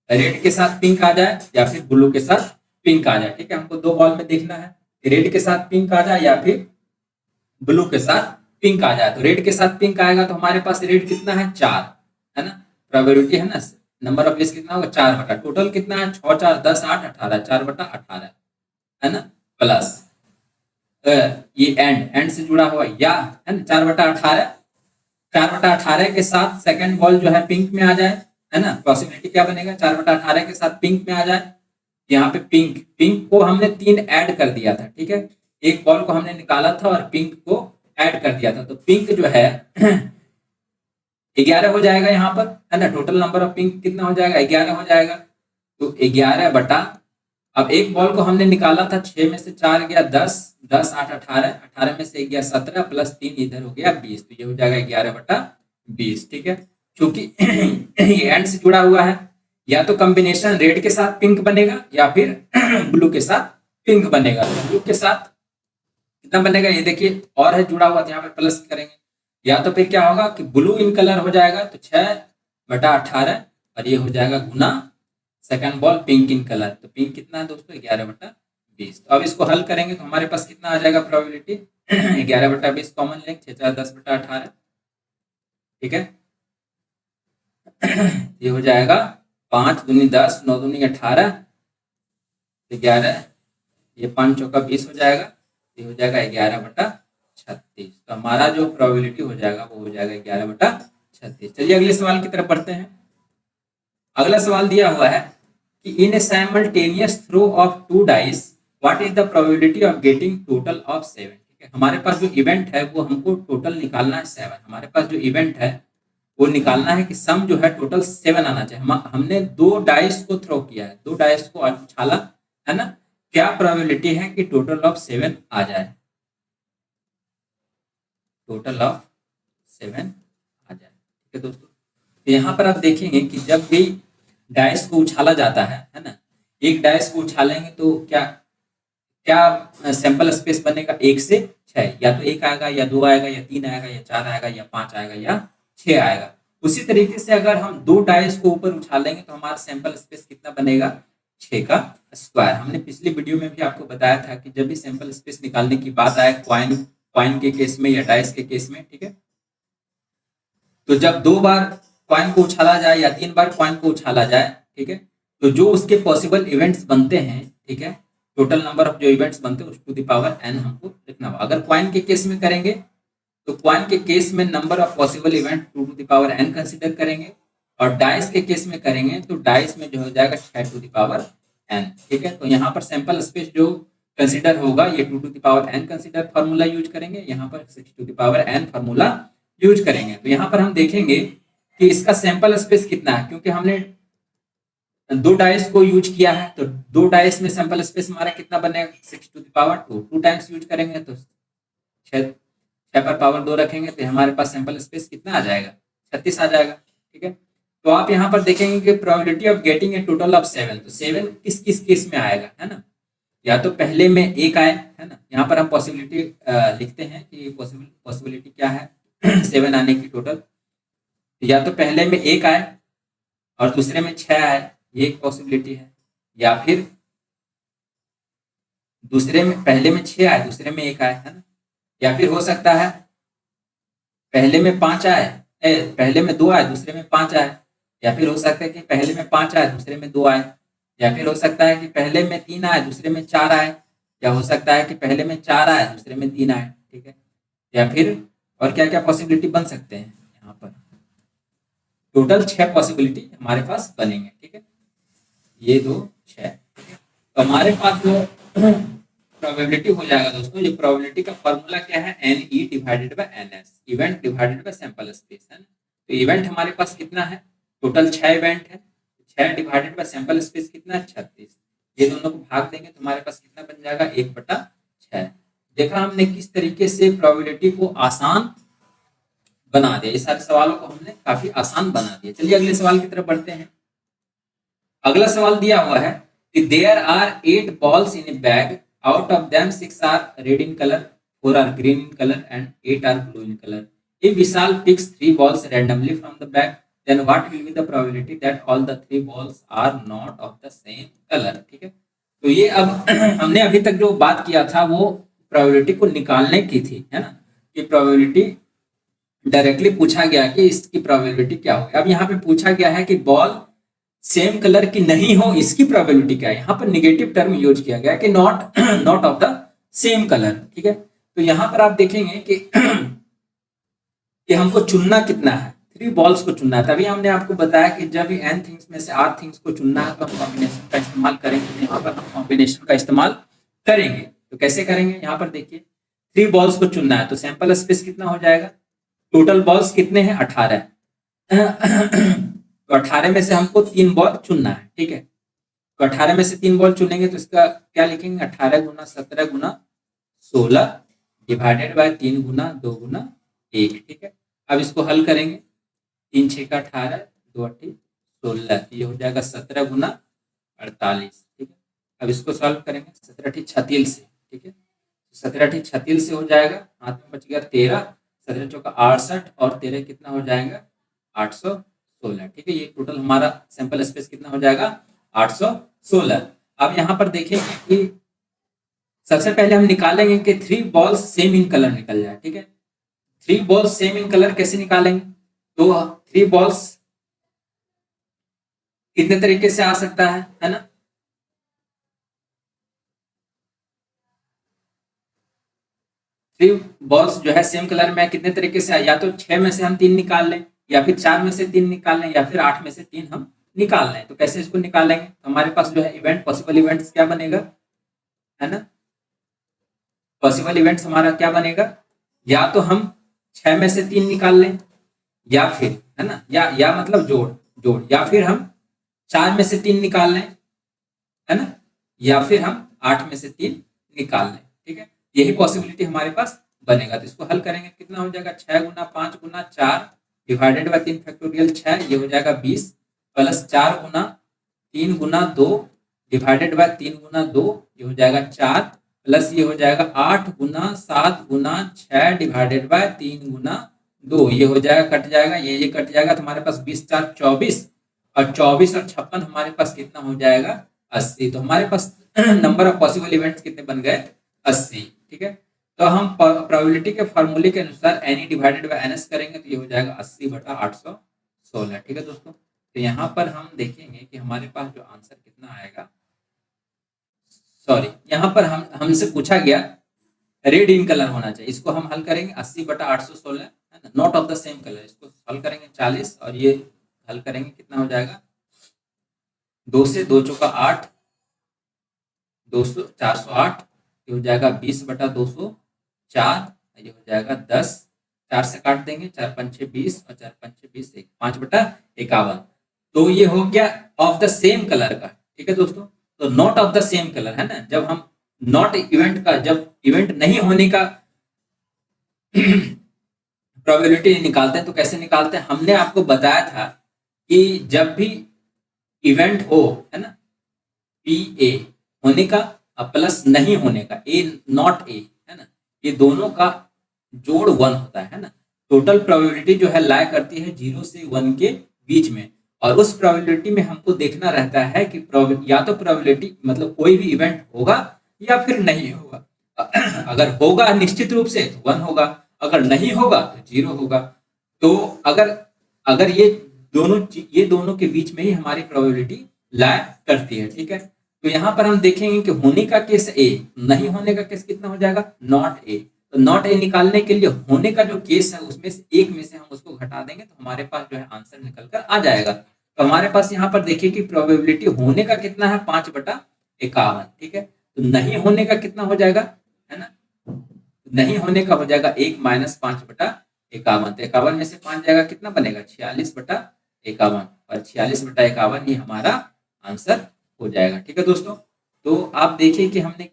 रेड के साथ पिंक आ जाए या फिर ब्लू के साथ पिंक आ जाए, ठीक है। हमको 2 बॉल में देखना है, रेड के साथ पिंक आ जाए या फिर ब्लू के साथ पिंक आ जाए। तो रेड के साथ पिंक आएगा तो हमारे पास रेड कितना है? 4, है ना, प्रोबेबिलिटी है ना, नंबर ऑफ वेज कितना होगा? 4 टोटल कितना है? 6 4 10 8 18, 4/18, है ना, प्लस ये एंड से जुड़ा हुआ या, है ना, 4/18, 4/18 के साथ सेकंड बॉल जो है पिंक में आ जाए, है ना, पॉसिबिलिटी क्या बनेगा? 4/18 के साथ पिंक में आ जाए। यहाँ पे पिंक को हमने 3 ऐड कर दिया था, ठीक है। एक बॉल को हमने निकाला था और पिंक को ऐड कर दिया था, तो पिंक जो है 11 हो जाएगा यहाँ पर, है ना। टोटल नंबर ऑफ पिंक कितना हो जाएगा, 11 हो जाएगा। तो 11 बटा, अब एक बॉल को हमने निकाला था, 6 में से 4 गया 10, 10 8 18, 18 में से गया 17 प्लस 3 इधर हो गया 20, तो ये हो जाएगा 11 बटा 20। ठीक है, क्योंकि ये एंड से जुड़ा हुआ है, या तो कॉम्बिनेशन रेड के साथ पिंक बनेगा या फिर ब्लू के साथ पिंक बनेगा। ब्लू के साथ कितना बनेगा, ये देखिए और है जुड़ा हुआ, तो यहाँ पर प्लस करेंगे, या तो फिर क्या होगा कि ब्लू इन कलर हो जाएगा, तो 6 बटा 18 और ये हो जाएगा गुना second ball pink in colour, तो पिंक कितना है दोस्तों, 11 बटा 20। तो अब इसको हल करेंगे तो हमारे पास कितना आ जाएगा प्रोबेबिलिटी, 11 बटा 20 कॉमन लेंगे, 6 4 10 बटा 18। ठीक है, ये हो जाएगा 5 दूनी 10, 9 दूनी 18, 11, ये 5 चौका 20 हो जाएगा, ये हो जाएगा 11 बटा 36। तो हमारा जो प्रोबेबिलिटी हो जाएगा वो हो जाएगा 11 बटा 36। चलिए अगले सवाल की तरफ बढ़ते हैं। अगला सवाल दिया हुआ है कि in a simultaneous throw of 2 dice what is the probability of getting total of 7। ठीक है, हमारे पास जो इवेंट है वो हमको टोटल निकालना है 7। हमारे पास जो इवेंट है वो निकालना है कि सम जो है टोटल 7 आना चाहिए। हमने 2 डाइस को थ्रो किया है, 2 डाइस को उछाला है ना, क्या प्रोबेबिलिटी है कि टोटल ऑफ 7 आ जाए, टोटल ऑफ 7 आ जाए। ठीक है दोस्तों, तो यहाँ पर आप देखेंगे कि जब भी डाइस को उछाला जाता है ना, एक डाइस को उछालेंगे तो क्या क्या सैंपल स्पेस बनेगा, 1 से 6, या तो 1 आएगा या 2 आएगा या 3 आएगा या 4 आएगा या 5 आएगा या 6 आएगा। उसी तरीके से अगर हम 2 डाइस को ऊपर उछालेंगे तो हमारा सैंपल स्पेस कितना बनेगा, 6 का स्क्वायर। हमने पिछली वीडियो में भी आपको बताया था कि जब भी सैंपल स्पेस निकालने की बात आए कॉइन के केस में या डाइस के केस में, ठीक है, तो जब 2 बार कॉइन को उछाला जाए या 3 बार कॉइन को उछाला जाए, ठीक है, तो जो उसके पॉसिबल इवेंट्स बनते हैं, ठीक है, टोटल नंबर ऑफ जो इवेंट्स बनते हैं उस टू द पावर n हमको लिखना होगा। अगर कॉइन के केस में करेंगे तो कॉइन के केस में number of possible event 2 to the power n consider करेंगे, और डाइस के केस में करेंगे तो डाइस में जो हो जाएगा 6 टू द पावर n। ठीक है, तो यहाँ पर सैंपल स्पेस जो कंसीडर होगा ये 2 to the power n consider formula use करेंगे, यहाँ पर 6 to the power n formula use करेंगे। तो यहाँ पर हम देखेंगे कि इसका सैंपल स्पेस कितना है, क्योंकि हमने 2 डाइस को यूज किया है, तो 2 डाइस में सैंपल स्पेस हमारा कितना बनेगा, 6 to the power 2, 2 times use करेंगे तो 6 पर पावर 2 रखेंगे तो हमारे पास सैंपल स्पेस कितना आ जाएगा, 36 आ जाएगा। ठीक है, तो आप यहाँ पर देखेंगे कि probability of getting a total of 7, तो 7 किस किस केस में आएगा, है ना, या तो पहले में 1 आए, है ना, यहाँ पर हम पॉसिबिलिटी लिखते हैं कि पॉसिबिलिटी क्या है 7 आने की टोटल, या तो पहले में 1 आए और दूसरे में 6 आए, ये एक पॉसिबिलिटी है, या फिर दूसरे में पहले में 6 आए दूसरे में 1 आए, है ना, या फिर हो सकता है पहले में 5 आए, पहले में 2 आए दूसरे में 5 आए, या फिर हो सकता है कि पहले में 5 आए दूसरे में 2 आए, या फिर हो सकता है कि पहले में 3 आए दूसरे में 4 आए, या हो सकता है कि पहले में 4 आए दूसरे में 3 आए। ठीक है, या फिर और क्या क्या पॉसिबिलिटी बन सकते हैं, यहाँ पर टोटल 6 पॉसिबिलिटी हमारे पास बनेंगे। ठीक है, ये 2 6, तो हमारे पास जो प्रोबेबिलिटी हो जाएगा दोस्तों, ये प्रोबेबिलिटी का फॉर्मूला क्या है, NE divided by NS, event divided by sample space, है ना। तो इवेंट हमारे पास कितना है, टोटल 6 इवेंट है, 6 डिवाइडेड बाय सैंपल स्पेस कितना है, 36, ये दोनों को भाग देंगे तो हमारे पास कितना बन जाएगा, 1/6। देखा हमने किस तरीके से प्रोबेबिलिटी को आसान बना दिया, ये सारे सवालों को हमने काफी आसान बना दिया। चलिए अगले सवाल की तरफ बढ़ते हैं। अगला सवाल दिया हुआ है कि there are 8 balls in a bag, out of them 6 are red in color, 4 are green in color and 8 are blue in color. If Vishal picks 3 balls randomly from the bag, then what will be the probability that all the 3 balls are not of the same color? ठीक है, तो ये अब हमने अभी तक जो बात किया था वो प्रोबेबिलिटी को निकालने की थी, है ना, कि प्रोबेबिलिटी डायरेक्टली पूछा गया कि इसकी प्रोबेबिलिटी क्या होगी। अब यहाँ पे पूछा गया है कि बॉल सेम कलर की नहीं हो, इसकी प्रोबेबिलिटी क्या है। यहाँ पर निगेटिव टर्म यूज किया गया कि not of the same colour. ठीक है, तो यहाँ पर आप देखेंगे कि हमको चुनना कितना है, 3 बॉल्स को चुनना है। तभी हमने आपको बताया कि जब भी n थिंग्स में से r थिंग्स को चुनना है तो हम कॉम्बिनेशन का इस्तेमाल करेंगे। यहाँ पर हम कॉम्बिनेशन का इस्तेमाल करेंगे। तो कैसे करेंगे, यहाँ पर देखिए 3 बॉल्स को चुनना है, तो सैंपल स्पेस कितना हो जाएगा, टोटल बॉल्स कितने हैं 18 तो 18 में से हमको 3 बॉल चुनना है, ठीक है। तो 18 में से 3 बॉल चुनेंगे तो इसका क्या लिखेंगे, 18 गुना 17 गुना 16 डिवाइडेड बाय 3 गुना 2 गुना 1, ठीक है। अब इसको हल करेंगे, 3 6 का 18, 2 8 16, ये हो जाएगा 17 गुना 48, ठीक है। अब इसको सॉल्व करेंगे, 17 8 36 से, ठीक है। 17 8 36 से हो जाएगा, हाथ में बच गया 13, 17 चौका 68 और 13 कितना हो जाएगा 816, ठीक है। ये टोटल हमारा सैंपल स्पेस कितना हो जाएगा 816। अब यहाँ पर देखेंगे कि सबसे पहले हम निकालेंगे कि 3 बॉल्स सेम इन कलर निकल जाए, ठीक है। 3 बॉल्स सेम इन कलर कैसे निकालेंगे, तो 3 बॉल्स कितने तरीके से आ सकता है ना। 3 बॉल्स जो है सेम कलर में कितने तरीके से, या तो 6 में से हम 3 निकाल लें, या फिर 4 में से 3 निकाल लें, या फिर 8 में से 3 हम निकाल लें। तो कैसे इसको निकालेंगे, तो हमारे पास जो है इवेंट पॉसिबल इवेंट्स क्या बनेगा, है ना। पॉसिबल इवेंट्स हमारा क्या बनेगा, या तो हम 6 में से 3 निकाल लें, या फिर, है ना, या मतलब जोड़, या फिर हम 4 में से 3 निकाल लें, है ना, या फिर हम 8 में से 3 निकाल लें, ठीक है। यही पॉसिबिलिटी हमारे पास बनेगा। तो इसको हल करेंगे, कितना हो जाएगा 6 गुना 5 गुना 4 डिवाइडेड बाय 3 फैक्टोरियल 6, ये हो जाएगा 20, plus 4 Guna 3 Guna 2 divided by 3 गुना 2, ये हो जाएगा 4, प्लस ये हो जाएगा 8 गुना 7 गुना 6 डिवाइडेड बाय 3 गुना 2, ये हो जाएगा, कट जाएगा, ये कट जाएगा, तो हमारे पास 20 4 24 और 24 और 56 हमारे पास कितना हो जाएगा 80। तो हमारे पास नंबर ऑफ पॉसिबल इवेंट्स कितने बन गए 80, ठीक है। तो हम प्रोबेबिलिटी के फॉर्मूले के अनुसार एनी डिवाइडेड बाय एनएस करेंगे, तो ये हो जाएगा 80 बटा 816, ठीक है दोस्तों। तो यहाँ पर हम देखेंगे कि हमारे पास जो आंसर कितना आएगा, सॉरी, यहाँ पर हमसे पूछा गया रेड इन कलर होना चाहिए, इसको हम हल करेंगे 80 बटा 816, है ना, not of the same colour, इसको हल करेंगे 40 और ये हल करेंगे कितना हो जाएगा, 2 से 2 चौका 8, 200 408, ये हो जाएगा 20 बटा 204, ये हो जाएगा 10, 4 से काट देंगे, 4 5 20 और 4 5 20 5 बटा 51। तो ये हो गया ऑफ द सेम कलर का, ठीक है दोस्तों। तो not of the same colour, है ना, जब हम नॉट इवेंट का, जब इवेंट नहीं होने का प्रोबेबिलिटी निकालते हैं तो कैसे निकालते हैं, हमने आपको बताया था कि जब भी इवेंट हो, है ना, पी ए होने का प्लस नहीं होने का, ए नॉट ए, है ना, ये दोनों का जोड़ 1 होता है ना। टोटल प्रोबेबिलिटी जो है लाई करती है 0 से 1 के बीच में, और उस प्रोबेबिलिटी में हमको देखना रहता है कि या तो प्रोबेबिलिटी मतलब कोई भी इवेंट होगा या फिर नहीं होगा। अगर होगा निश्चित रूप से तो 1 होगा, अगर नहीं होगा तो 0 होगा। तो अगर ये दोनों के बीच में ही हमारी प्रोबेबिलिटी लाई करती है, ठीक है। तो यहाँ पर हम देखेंगे कि होने का केस ए, नहीं होने का केस कितना हो जाएगा नॉट ए। तो नॉट ए निकालने के लिए होने का जो केस है उसमें से एक में से हम उसको घटा देंगे तो हमारे पास जो है आंसर निकल कर आ जाएगा। तो हमारे पास यहाँ पर देखिए कि प्रोबेबिलिटी होने का कितना है 5 बटा 51, ठीक है। तो नहीं होने का कितना हो जाएगा, है ना, नहीं होने का हो जाएगा 1 माइनस 5 बटा 51। तो 51 में से 5 जाएगा कितना बनेगा 46 बटा 51, और 46 बटा 51 ये हमारा आंसर हो जाएगा, ठीक है दोस्तों। तो आप देखिए कि हमने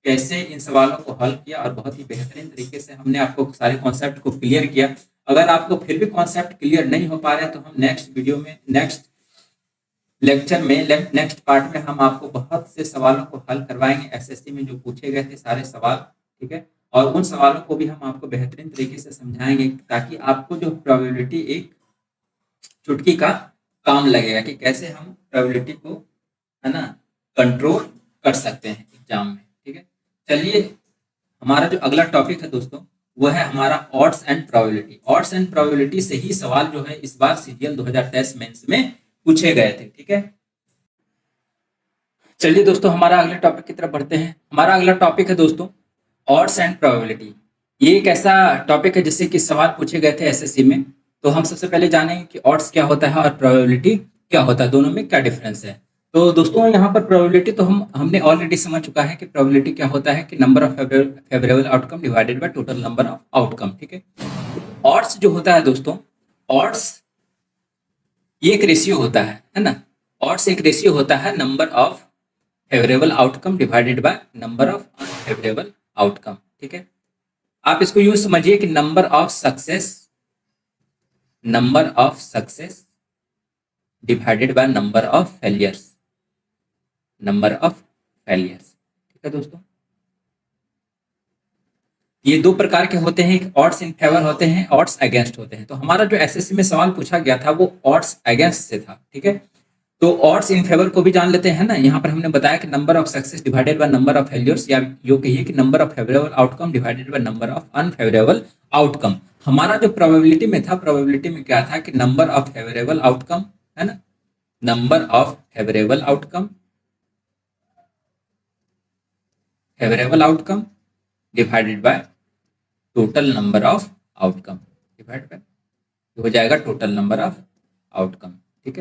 कैसे इन सवालों को हल किया और बहुत ही बेहतरीन तरीके से हमने आपको सारे कॉन्सेप्ट को क्लियर किया। अगर आपको फिर भी कॉन्सेप्ट क्लियर नहीं हो पा रहा है तो हम नेक्स्ट वीडियो में, नेक्स्ट लेक्चर में, नेक्स्ट पार्ट में हम आपको बहुत से सवालों को हल करवाएंगे एसएससी में जो पूछे गए थे सारे सवाल, ठीक है। और उन सवालों को भी हम आपको बेहतरीन तरीके से समझाएंगे ताकि आपको जो प्रोबेबिलिटी एक चुटकी का काम लगेगा कि कैसे हम प्रोबेबिलिटी को, है ना, कंट्रोल कर सकते हैं एग्जाम में, ठीक है। चलिए हमारा जो अगला टॉपिक है दोस्तों वो है हमारा odds and probability. Odds and probability से ही सवाल जो है इस बार सीजीएल 2023 मेंस में पूछे गए थे, ठीक है। चलिए दोस्तों हमारा अगले टॉपिक की तरफ बढ़ते हैं। हमारा अगला टॉपिक है दोस्तों ऑड्स एंड प्रोबेबिलिटी। ये एक ऐसा टॉपिक है जिससे कि सवाल पूछे गए थे एसएससी में। तो हम सबसे पहले जानेंगे कि ऑड्स क्या होता है और प्रोबेबिलिटी क्या होता है, दोनों में क्या डिफरेंस है। तो दोस्तों यहाँ पर प्रोबेबिलिटी तो हमने ऑलरेडी समझ चुका है कि प्रोबेबिलिटी क्या होता है कि number of favourable outcome divided by total number of outcome, ठीक है। ऑड्स जो होता है दोस्तों, ऑड्स ये एक रेशियो होता है ना। ऑड्स एक रेशियो होता है number of favourable outcome divided by number of unfavourable outcome, ठीक है। आप इसको यूं समझिए कि number of success divided by number of failures, ठीक है दोस्तों। ये दो प्रकार के होते हैं, एक ऑड्स इन फेवर होते हैं, ऑड्स अगेंस्ट होते हैं। तो हमारा जो एसएससी में सवाल पूछा गया था वो ऑड्स अगेंस्ट से था, ठीक है। तो ऑड्स इन फेवर को भी जान लेते हैं ना। यहाँ पर हमने बताया कि number of success divided by number of failures, या यो कहिए कि number of favourable outcome divided by number of unfavourable outcome. हमारा जो प्रोबेबिलिटी में था, प्रोबेबिलिटी में क्या था कि नंबर ऑफ फेवरेबल आउटकम, है ना, number of favourable outcome divided by total number of outcome, divide by हो जाएगा टोटल नंबर ऑफ आउटकम, ठीक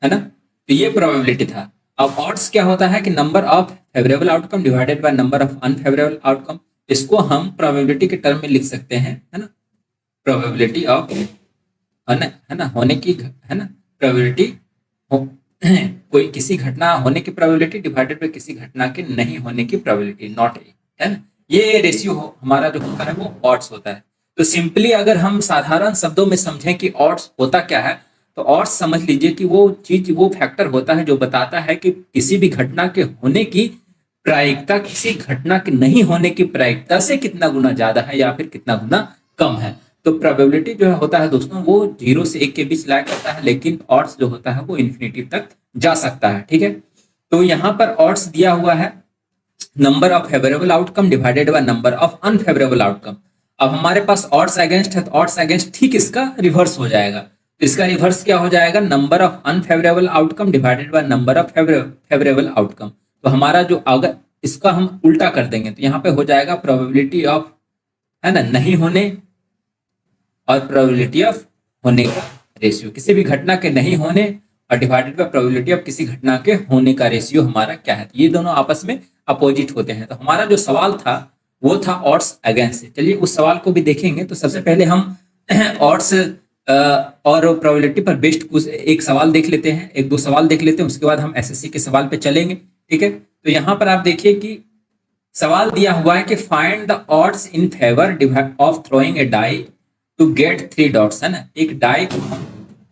है ना। तो ये प्रोबेबिलिटी था। अब ऑड्स क्या होता है कि number of favourable outcome divided by number of unfavourable outcome. इसको हम प्रोबेबिलिटी के टर्म में लिख सकते हैं, है ना, प्रोबेबिलिटी ऑफ, है ना होने की, है ना, प्रोबेबिलिटी कोई किसी घटना होने की प्रोबेबिलिटी डिवाइडेड बाय किसी घटना के नहीं होने की प्रोबेबिलिटी, नॉट ए, है ना। ये रेशियो हमारा जो होता है वो ऑड्स होता है। तो सिंपली अगर हम साधारण शब्दों में समझें कि ऑड्स होता क्या है, तो ऑड्स समझ लीजिए कि वो चीज, वो फैक्टर होता है जो बताता है कि किसी भी घटना के होने की प्रायिकता किसी घटना के नहीं होने की प्रायिकता से कितना गुना ज्यादा है या फिर कितना गुना कम है। तो प्रोबेबिलिटी जो होता है दोस्तों वो 0 से 1 के बीच लाया करता है, लेकिन ऑड्स जो होता है वो इन्फिनिटी तक जा सकता है, ठीक है। तो यहाँ पर ऑड्स दिया हुआ है number of favourable outcome divided by number of unfavourable outcome. अब हमारे पास ऑड्स अगेंस्ट है, तो ऑड्स अगेंस्ट ठीक इसका रिवर्स हो जाएगा। तो इसका रिवर्स क्या हो जाएगा, number of unfavourable outcome divided by number of favourable outcome. तो हमारा जो, अगर इसका हम उल्टा कर देंगे तो यहाँ पे हो जाएगा प्रोबेबिलिटी ऑफ, है ना, नहीं होने और प्रोबेबिलिटी ऑफ होने का रेशियो, किसी भी घटना के नहीं होने और डिवाइडेड बाय प्रोबेबिलिटी ऑफ किसी घटना के होने का रेशियो हमारा क्या है। तो ये दोनों आपस में अपोजिट होते हैं। तो हमारा जो सवाल था वो था ऑड्स अगेंस्ट से। चलिए उस सवाल को भी देखेंगे। तो सबसे पहले हम ऑड्स और प्रोबेबिलिटी पर बेस्ड कुछ एक सवाल देख लेते हैं, एक दो सवाल देख लेते हैं, उसके बाद हम एसएससी के सवाल पे चलेंगे, ठीक है। तो यहाँ पर आप देखिए कि सवाल दिया हुआ है कि find the odds in favour of throwing a die to get 3 dots, है ना। एक डाई को हम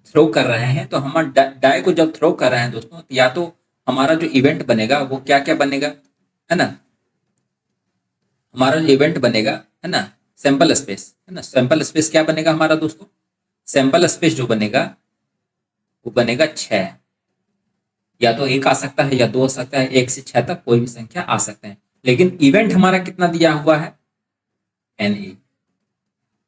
थ्रो कर रहे हैं, तो हम डाई को जब थ्रो कर रहे हैं दोस्तों, तो या तो हमारा जो इवेंट बनेगा वो क्या क्या बनेगा, है ना, हमारा जो इवेंट बनेगा, है ना, सैंपल स्पेस, है ना। सैंपल स्पेस क्या बनेगा हमारा दोस्तों, सैंपल स्पेस जो बनेगा वो बनेगा 6, या तो 1 आ सकता है या 2 आ सकता है, 1 से 6 तक कोई भी संख्या आ सकते हैं। लेकिन इवेंट हमारा कितना दिया हुआ है, NA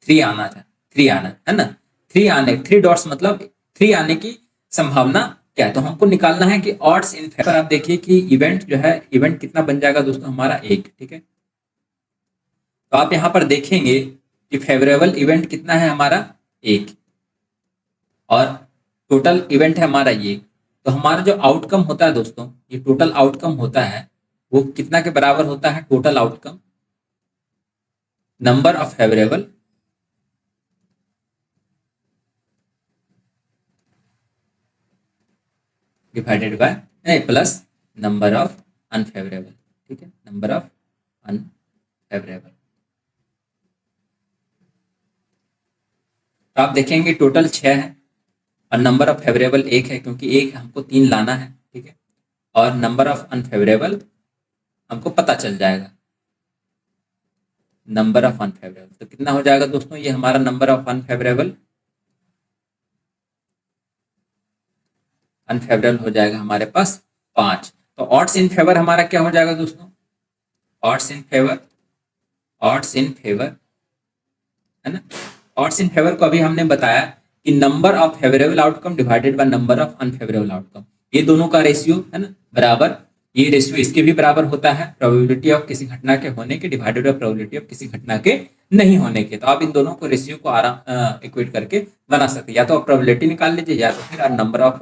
3 आना था, 3 आना, है ना। 3 डॉट्स मतलब 3 आने की संभावना क्या है। तो हमको निकालना है कि ऑड्स इन फेवर। आप देखिए कि इवेंट जो है, इवेंट कितना बन जाएगा दोस्तों हमारा 1, ठीक है। तो आप यहाँ पर देखेंगे कि फेवरेबल इवेंट कितना है हमारा 1 और टोटल इवेंट है हमारा ये। तो हमारा जो आउटकम होता है दोस्तों, ये टोटल आउटकम होता है वो कितना के बराबर होता है, total outcome number of favourable divided by plus number of unfavourable, ठीक है, नंबर ऑफ अनफेवरेबल। तो आप देखेंगे टोटल 6 है और नंबर ऑफ फेवरेबल 1 है, क्योंकि 1 हमको 3 लाना है, ठीक है। और नंबर ऑफ अनफेवरेबल हमको पता चल जाएगा, नंबर ऑफ अनफेवरेबल। तो कितना हो जाएगा दोस्तों, ये हमारा नंबर ऑफ अनफेवरेबल हो जाएगा हमारे पास 5। तो ऑड्स इन फेवर हमारा क्या हो जाएगा दोस्तों, ऑड्स इन फेवर, है ना। ऑड्स इन फेवर को अभी हमने बताया कि number of favourable outcome divided by number of unfavourable outcome, ये दोनों का रेशियो, है ना, बराबर ये रेशियो इसके भी बराबर होता है, प्रोबेबिलिटी ऑफ किसी घटना के होने के डिवाइडेड बाय प्रोबेबिलिटी ऑफ किसी घटना के नहीं होने के। तो आप इन दोनों को रेशियो को आराम इक्वेट करके बना सकते हैं, या तो आप प्रोबेबिलिटी निकाल लीजिए या तो फिर नंबर ऑफ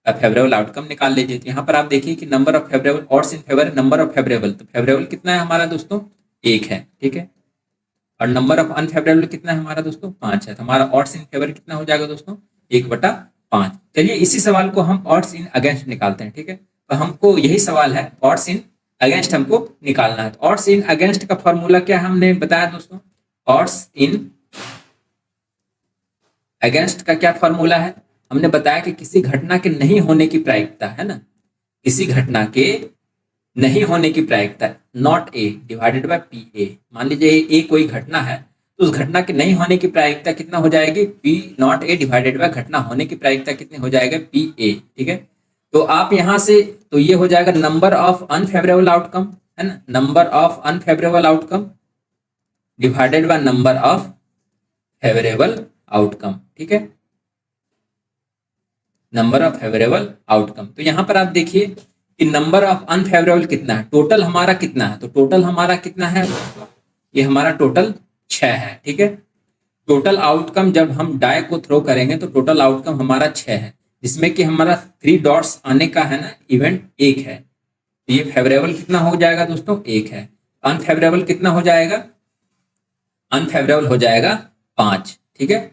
फेवरेबल आउटकम निकाल लीजिए। तो यहाँ पर आप देखिए कि number of favourable, odds in favour, number of favourable, तो फेवरेबल कितना है हमारा दोस्तों, 1 है, ठीक है। और नंबर ऑफ अनफेवरेबल कितना है हमारा दोस्तों, 5 है। तो हमारा ऑड्स इन फेवर कितना हो जाएगा दोस्तों, 1/5। चलिए इसी सवाल को हम ऑड्स इन अगेंस्ट निकालते हैं, ठीक है। तो हमको यही सवाल है, ऑड्स इन अगेंस्ट हमको निकालना है। तो ऑड्स इन अगेंस्ट का फॉर्मूला क्या हमने बताया दोस्तों, ऑड्स इन अगेंस्ट का क्या फॉर्मूला है, हमने बताया कि किसी घटना के नहीं होने की प्रायिकता है ना, किसी घटना के नहीं होने की प्रायिकता, not a divided by P A. मान लीजिए ए कोई घटना है, तो उस घटना के नहीं होने की प्रायिकता कितना हो जाएगी, P not a divided by घटना होने की प्रायिकता कितनी हो जाएगा, पी ए, ठीक है। तो आप यहां से, तो ये हो जाएगा नंबर ऑफ अनफेवरेबल आउटकम, है ना, number of unfavourable outcome divided by number of favourable outcome, ठीक है, नंबर ऑफ फेवरेबल आउटकम। तो यहां पर आप देखिए कि नंबर ऑफ अनफेवरेबल कितना है, टोटल हमारा कितना है, तो टोटल हमारा कितना है, ये हमारा टोटल 6 है, ठीक है। टोटल आउटकम जब हम डाई को थ्रो करेंगे तो टोटल आउटकम हमारा 6 है, जिसमें कि हमारा 3 डॉट्स आने का है ना इवेंट 1 है। तो ये फेवरेबल कितना हो जाएगा दोस्तों, 1 है। अनफेवरेबल कितना हो जाएगा, अनफेवरेबल हो जाएगा 5, ठीक है।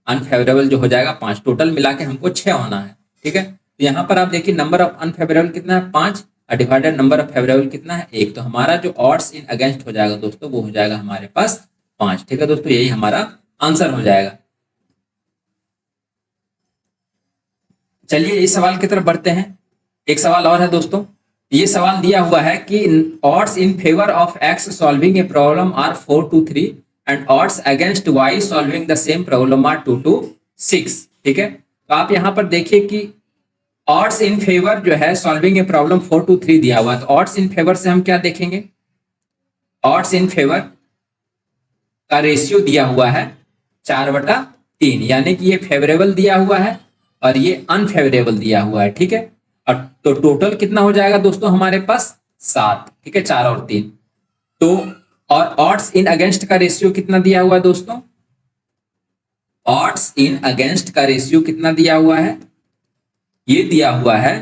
अनफेवरेबल जो हो जाएगा 5, टोटल मिला के हमको 6 होना है, ठीक है। तो यहाँ पर आप देखिए नंबर ऑफ अनफेवरेबल कितना है, 5, और डिवाइडेड नंबर ऑफ फेवरेबल कितना है, 1। तो हमारा जो ऑड्स इन अगेंस्ट हो जाएगा दोस्तों, वो हो जाएगा हमारे पास 5, ठीक है दोस्तों, यही हमारा आंसर हो जाएगा। चलिए इस सवाल की तरफ बढ़ते हैं। एक सवाल और है दोस्तों, ये सवाल दिया हुआ है कि odds in favour of x solving a problem are 4 to 3 and odds against y solving the same problem are 2 to 6, ठीक है। तो आप यहाँ पर देखिए कि ऑड्स इन फेवर जो है सॉल्विंग ए प्रॉब्लम 4 to 3 दिया हुआ है। तो ऑड्स इन फेवर से हम क्या देखेंगे, ऑड्स इन फेवर का रेशियो दिया हुआ है 4/3, यानी कि ये फेवरेबल दिया हुआ है और ये अनफेवरेबल दिया हुआ है, ठीक है। और तो टोटल कितना हो जाएगा दोस्तों हमारे पास 7, ठीक है, 4 और 3। तो और ऑड्स इन अगेंस्ट का रेशियो कितना दिया हुआ है दोस्तों, ऑड्स इन अगेंस्ट का रेशियो कितना दिया हुआ है, ये दिया हुआ है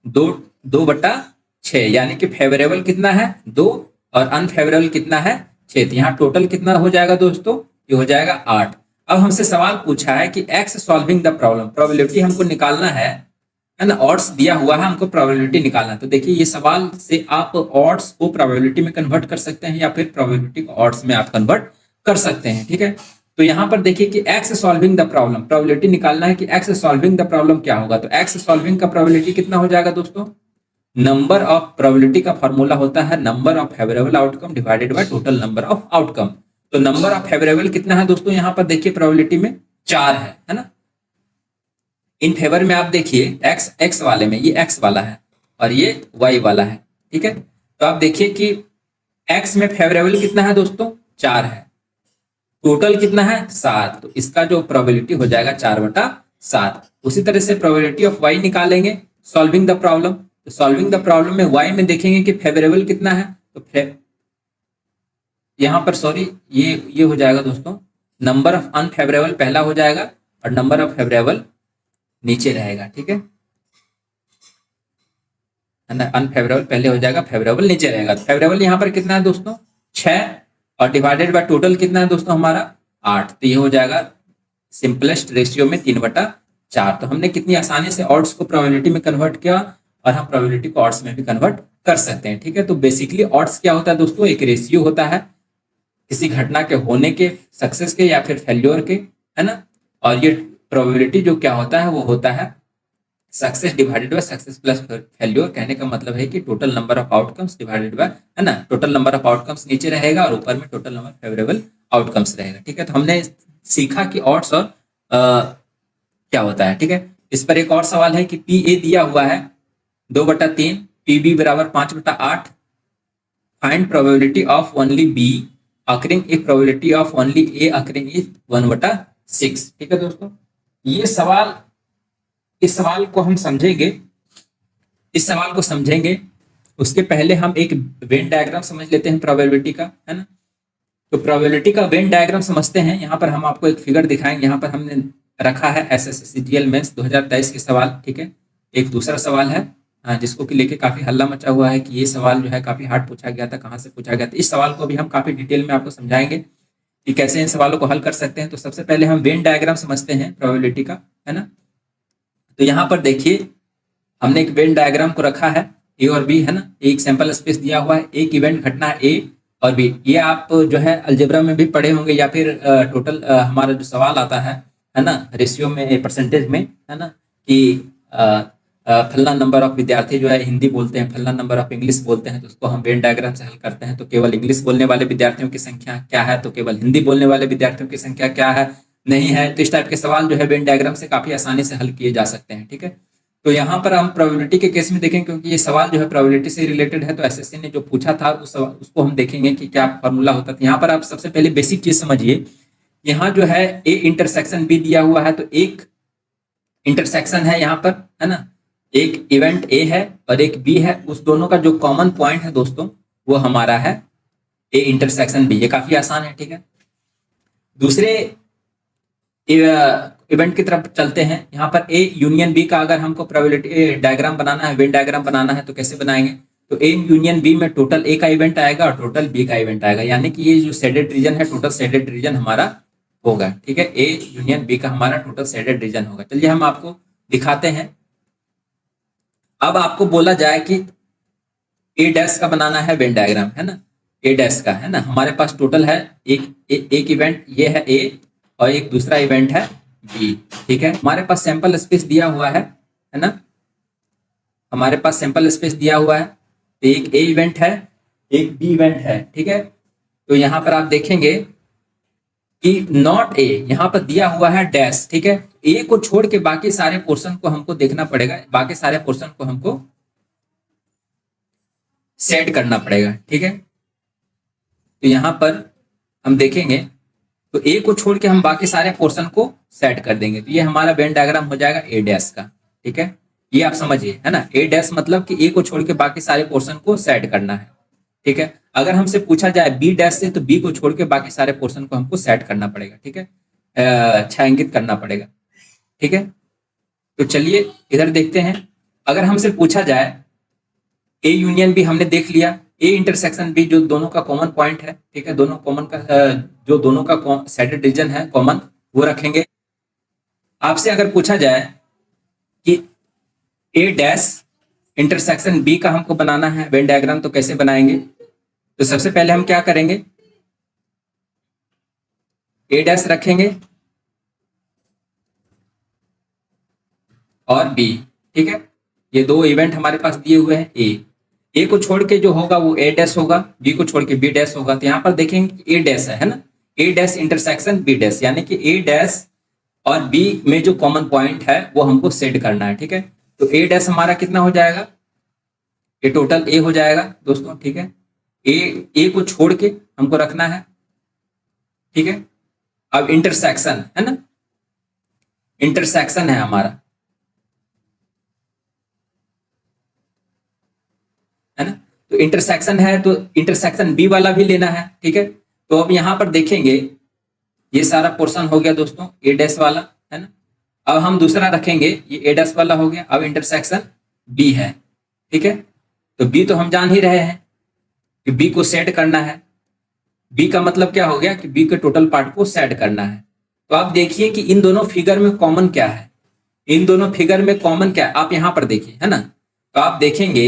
2/6, यानी कि फेवरेबल कितना है 2 और अनफेवरेबल कितना है 6। तो यहाँ टोटल कितना हो जाएगा दोस्तों, ये हो जाएगा 8। अब हमसे सवाल पूछा है कि x solving the problem, probability हमको निकालना है ना, ऑड्स दिया हुआ है, हमको प्रोबेबिलिटी निकालना है। तो देखिए ये सवाल से आप ऑड्स को प्रोबेबिलिटी में कन्वर्ट कर सकते हैं या फिर प्रोबेबिलिटी को ऑड्स में आप कन्वर्ट कर सकते हैं, ठीक है। तो यहाँ पर देखिए कि x solving the problem, probability निकालना है कि एक्स सॉल्विंग द प्रॉब्लम क्या होगा। तो एक्स सॉल्विंग का प्रोबेबिलिटी कितना हो जाएगा दोस्तों, नंबर ऑफ प्रोबेबिलिटी का फॉर्मूला होता है number of favourable outcome divided by total number of outcome. तो नंबर ऑफ फेवरेबल कितना है दोस्तों, यहाँ पर देखिए प्रोबेबिलिटी में 4 है ना। इन फेवर में आप देखिए एक्स वाले में ये एक्स वाला है और ये वाई वाला है, ठीक है। तो आप देखिए कि एक्स में फेवरेबल कितना है दोस्तों, 4 है, टोटल कितना है 7। तो इसका जो प्रोबेबिलिटी हो जाएगा 4/7। उसी तरह से प्रोबेबिलिटी ऑफ वाई निकालेंगे सॉल्विंग द प्रॉब्लम। तो सॉल्विंग द प्रॉब्लम में वाई में देखेंगे कि फेवरेबल कितना है, तो यहाँ पर सॉरी ये हो जाएगा दोस्तों नंबर ऑफ अनफेवरेबल पहला हो जाएगा और नंबर ऑफ फेवरेबल नीचे रहेगा, ठीक है ना। अनफेवरेबल पहले हो जाएगा, फेवरेबल नीचे रहेगा। तो फेवरेबल यहाँ पर कितना है दोस्तों 6 और डिवाइडेड बाय टोटल कितना है दोस्तों हमारा 8। तो ये हो जाएगा सिंपलेस्ट रेशियो में 3/4। तो हमने कितनी आसानी से ऑड्स को प्रोबेबिलिटी में कन्वर्ट किया और हम प्रोबेबिलिटी को ऑड्स में भी कन्वर्ट कर सकते हैं, ठीक है। तो बेसिकली ऑड्स क्या होता है दोस्तों, एक रेशियो होता है किसी घटना के होने के, सक्सेस के या फिर फेल्योर के, है ना। और ये प्रोबेबिलिटी जो क्या होता है वो होता है success divided by success plus failure. कहने का मतलब है कि total number of outcomes divided by, है ना, टोटल नंबर ऑफ आउटकम्स नीचे रहेगा और ऊपर में टोटल नंबर फेवरेबल आउटकम्स रहेगा, ठीक है। तो हमने सीखा कि ऑड्स और क्या होता है, ठीक है। इस पर एक और सवाल है कि पी ए दिया हुआ है 2/3, पी बी बराबर 5/8, find probability of only B occurring if probability of only A occurring is 1/6, ठीक है दोस्तों। ये सवाल, इस सवाल को हम समझेंगे इस सवाल को समझेंगे उसके पहले हम एक वेन डायग्राम समझ लेते हैं प्रोबेबिलिटी का, है ना। तो प्रोबेबिलिटी का वेन डायग्राम समझते हैं। यहाँ पर हम आपको एक फिगर दिखाएंगे। यहाँ पर हमने रखा है SSCGL मेंस 2023 के सवाल, ठीक है। एक दूसरा सवाल है जिसको कि लेके काफी हल्ला मचा हुआ है कि ये सवाल जो है काफी हार्ड पूछा गया था, कहाँ से पूछा गया था। इस सवाल को भी हम काफी डिटेल में आपको समझाएंगे कि कैसे इन सवालों को हल कर सकते हैं। तो सबसे पहले हम वेन डायग्राम समझते हैं प्रोबेबिलिटी का, है ना। तो यहाँ पर देखिए हमने एक वेन डायग्राम को रखा है, ए और बी, है ना। एक सैंपल स्पेस दिया हुआ है, एक इवेंट घटना है ए और बी। ये आप जो है अलजेब्रा में भी पढ़े होंगे या फिर टोटल हमारा जो सवाल आता है ना, रेशियो में, परसेंटेज में, है ना, कि फलना नंबर ऑफ विद्यार्थी जो है हिंदी बोलते हैं, फलना नंबर ऑफ इंग्लिश बोलते हैं, तो उसको हम वेन डायग्राम से हल करते हैं। तो केवल इंग्लिश बोलने वाले विद्यार्थियों की संख्या क्या है, तो केवल हिंदी बोलने वाले विद्यार्थियों की संख्या क्या है, नहीं है। तो इस टाइप के सवाल जो है वेन डायग्राम से काफी आसानी से हल किए जा सकते हैं, ठीक है। तो यहाँ पर हम प्रोबेबिलिटी के केस में देखेंगे, क्योंकि ये सवाल जो है प्रोबेबिलिटी से रिलेटेड है, तो एसएससी ने जो पूछा था उसको हम देखेंगे कि क्या फॉर्मूला होता था। यहाँ पर आप सबसे पहले बेसिक चीज समझिए। यहाँ जो है ए इंटरसेक्शन बी दिया हुआ है, तो एक इंटरसेक्शन है यहाँ पर, है ना। एक इवेंट ए है और एक बी है, उस दोनों का जो कॉमन पॉइंट है दोस्तों वो हमारा है ए इंटरसेक्शन बी। ये काफी आसान है, ठीक है। दूसरे इवेंट की तरफ चलते हैं। यहाँ पर ए यूनियन बी का अगर हमको प्रोबेबिलिटी डायग्राम बनाना है, वेन डायग्राम बनाना है, तो कैसे बनाएंगे। तो ए यूनियन बी में टोटल ए का इवेंट आएगा और टोटल बी का इवेंट आएगा, यानी कि ये जो शेडेड रीजन है टोटल शेडेड रीजन हमारा होगा, ठीक है। ए यूनियन बी का हमारा टोटल शेडेड रीजन होगा। चलिए हम आपको दिखाते हैं। अब आपको बोला जाए कि ए डैश का बनाना है वेन डायग्राम, है ना, ए डैश का, है ना। हमारे पास टोटल है एक इवेंट ये है ए और एक दूसरा इवेंट है बी, ठीक है। हमारे पास सैंपल स्पेस दिया हुआ है ना। हमारे पास सैंपल स्पेस दिया हुआ है, तो एक ए इवेंट है, एक बी इवेंट है, ठीक है। तो यहाँ पर आप देखेंगे कि नॉट ए, यहाँ पर दिया हुआ है डैश, ठीक है। ए को छोड़ के बाकी सारे पोर्शन को हमको देखना पड़ेगा, बाकी सारे पोर्शन को हमको सेट करना पड़ेगा, ठीक है। तो यहाँ पर हम देखेंगे तो ए को छोड़ के हम बाकी सारे पोर्शन को सेट कर देंगे, तो ये हमारा वेन डायग्राम हो जाएगा ए डैश का, ठीक है। ये आप समझिए, है ना। ए डैश मतलब कि ए को छोड़ के बाकी सारे पोर्शन को सेट करना है, ठीक है। अगर हमसे पूछा जाए बी डैश से, तो बी को छोड़ के बाकी सारे पोर्शन को हमको सेट करना पड़ेगा, ठीक है, छायांकित करना पड़ेगा, ठीक है। तो चलिए इधर देखते हैं। अगर हमसे पूछा जाए ए यूनियन बी, हमने देख लिया, ए इंटरसेक्शन बी जो दोनों का कॉमन पॉइंट है, ठीक है, दोनों कॉमन का जो दोनों का शेडेड रीजन है कॉमन, वो रखेंगे। आपसे अगर पूछा जाए कि ए डैश इंटरसेक्शन बी का हमको बनाना है वेन डायग्राम, तो कैसे बनाएंगे। तो सबसे पहले हम क्या करेंगे, ए डैश रखेंगे और बी, ठीक है। ये दो इवेंट हमारे पास दिए हुए हैं। ए को छोड़ के जो होगा वो ए डैश होगा, बी को छोड़ के बी डैश होगा। तो यहाँ पर देखेंगे ए डैश है ना, A dash intersection B dash, यानी कि ए डैश और बी में जो कॉमन पॉइंट है वो हमको सेट करना है, ठीक है। तो ए डैश हमारा कितना हो जाएगा, ये टोटल ए हो जाएगा दोस्तों, ठीक है। ए को छोड़ के हमको रखना है, ठीक है। अब इंटरसेक्शन है ना, इंटरसेक्शन है हमारा, है ना। तो इंटरसेक्शन है तो इंटरसेक्शन बी वाला भी लेना है, ठीक है। तो अब यहां पर देखेंगे ये सारा पोर्शन हो गया दोस्तों ए डैश वाला, है ना। अब हम दूसरा रखेंगे, ये ए डैश वाला हो गया। अब इंटरसेक्शन बी है, ठीक है। तो बी तो हम जान ही रहे हैं कि बी को सेट करना है। बी का मतलब क्या हो गया कि बी के टोटल पार्ट को सेट करना है। तो आप देखिए कि इन दोनों फिगर में कॉमन क्या है, इन दोनों फिगर में कॉमन क्या है, आप यहां पर देखिए, है ना। तो आप देखेंगे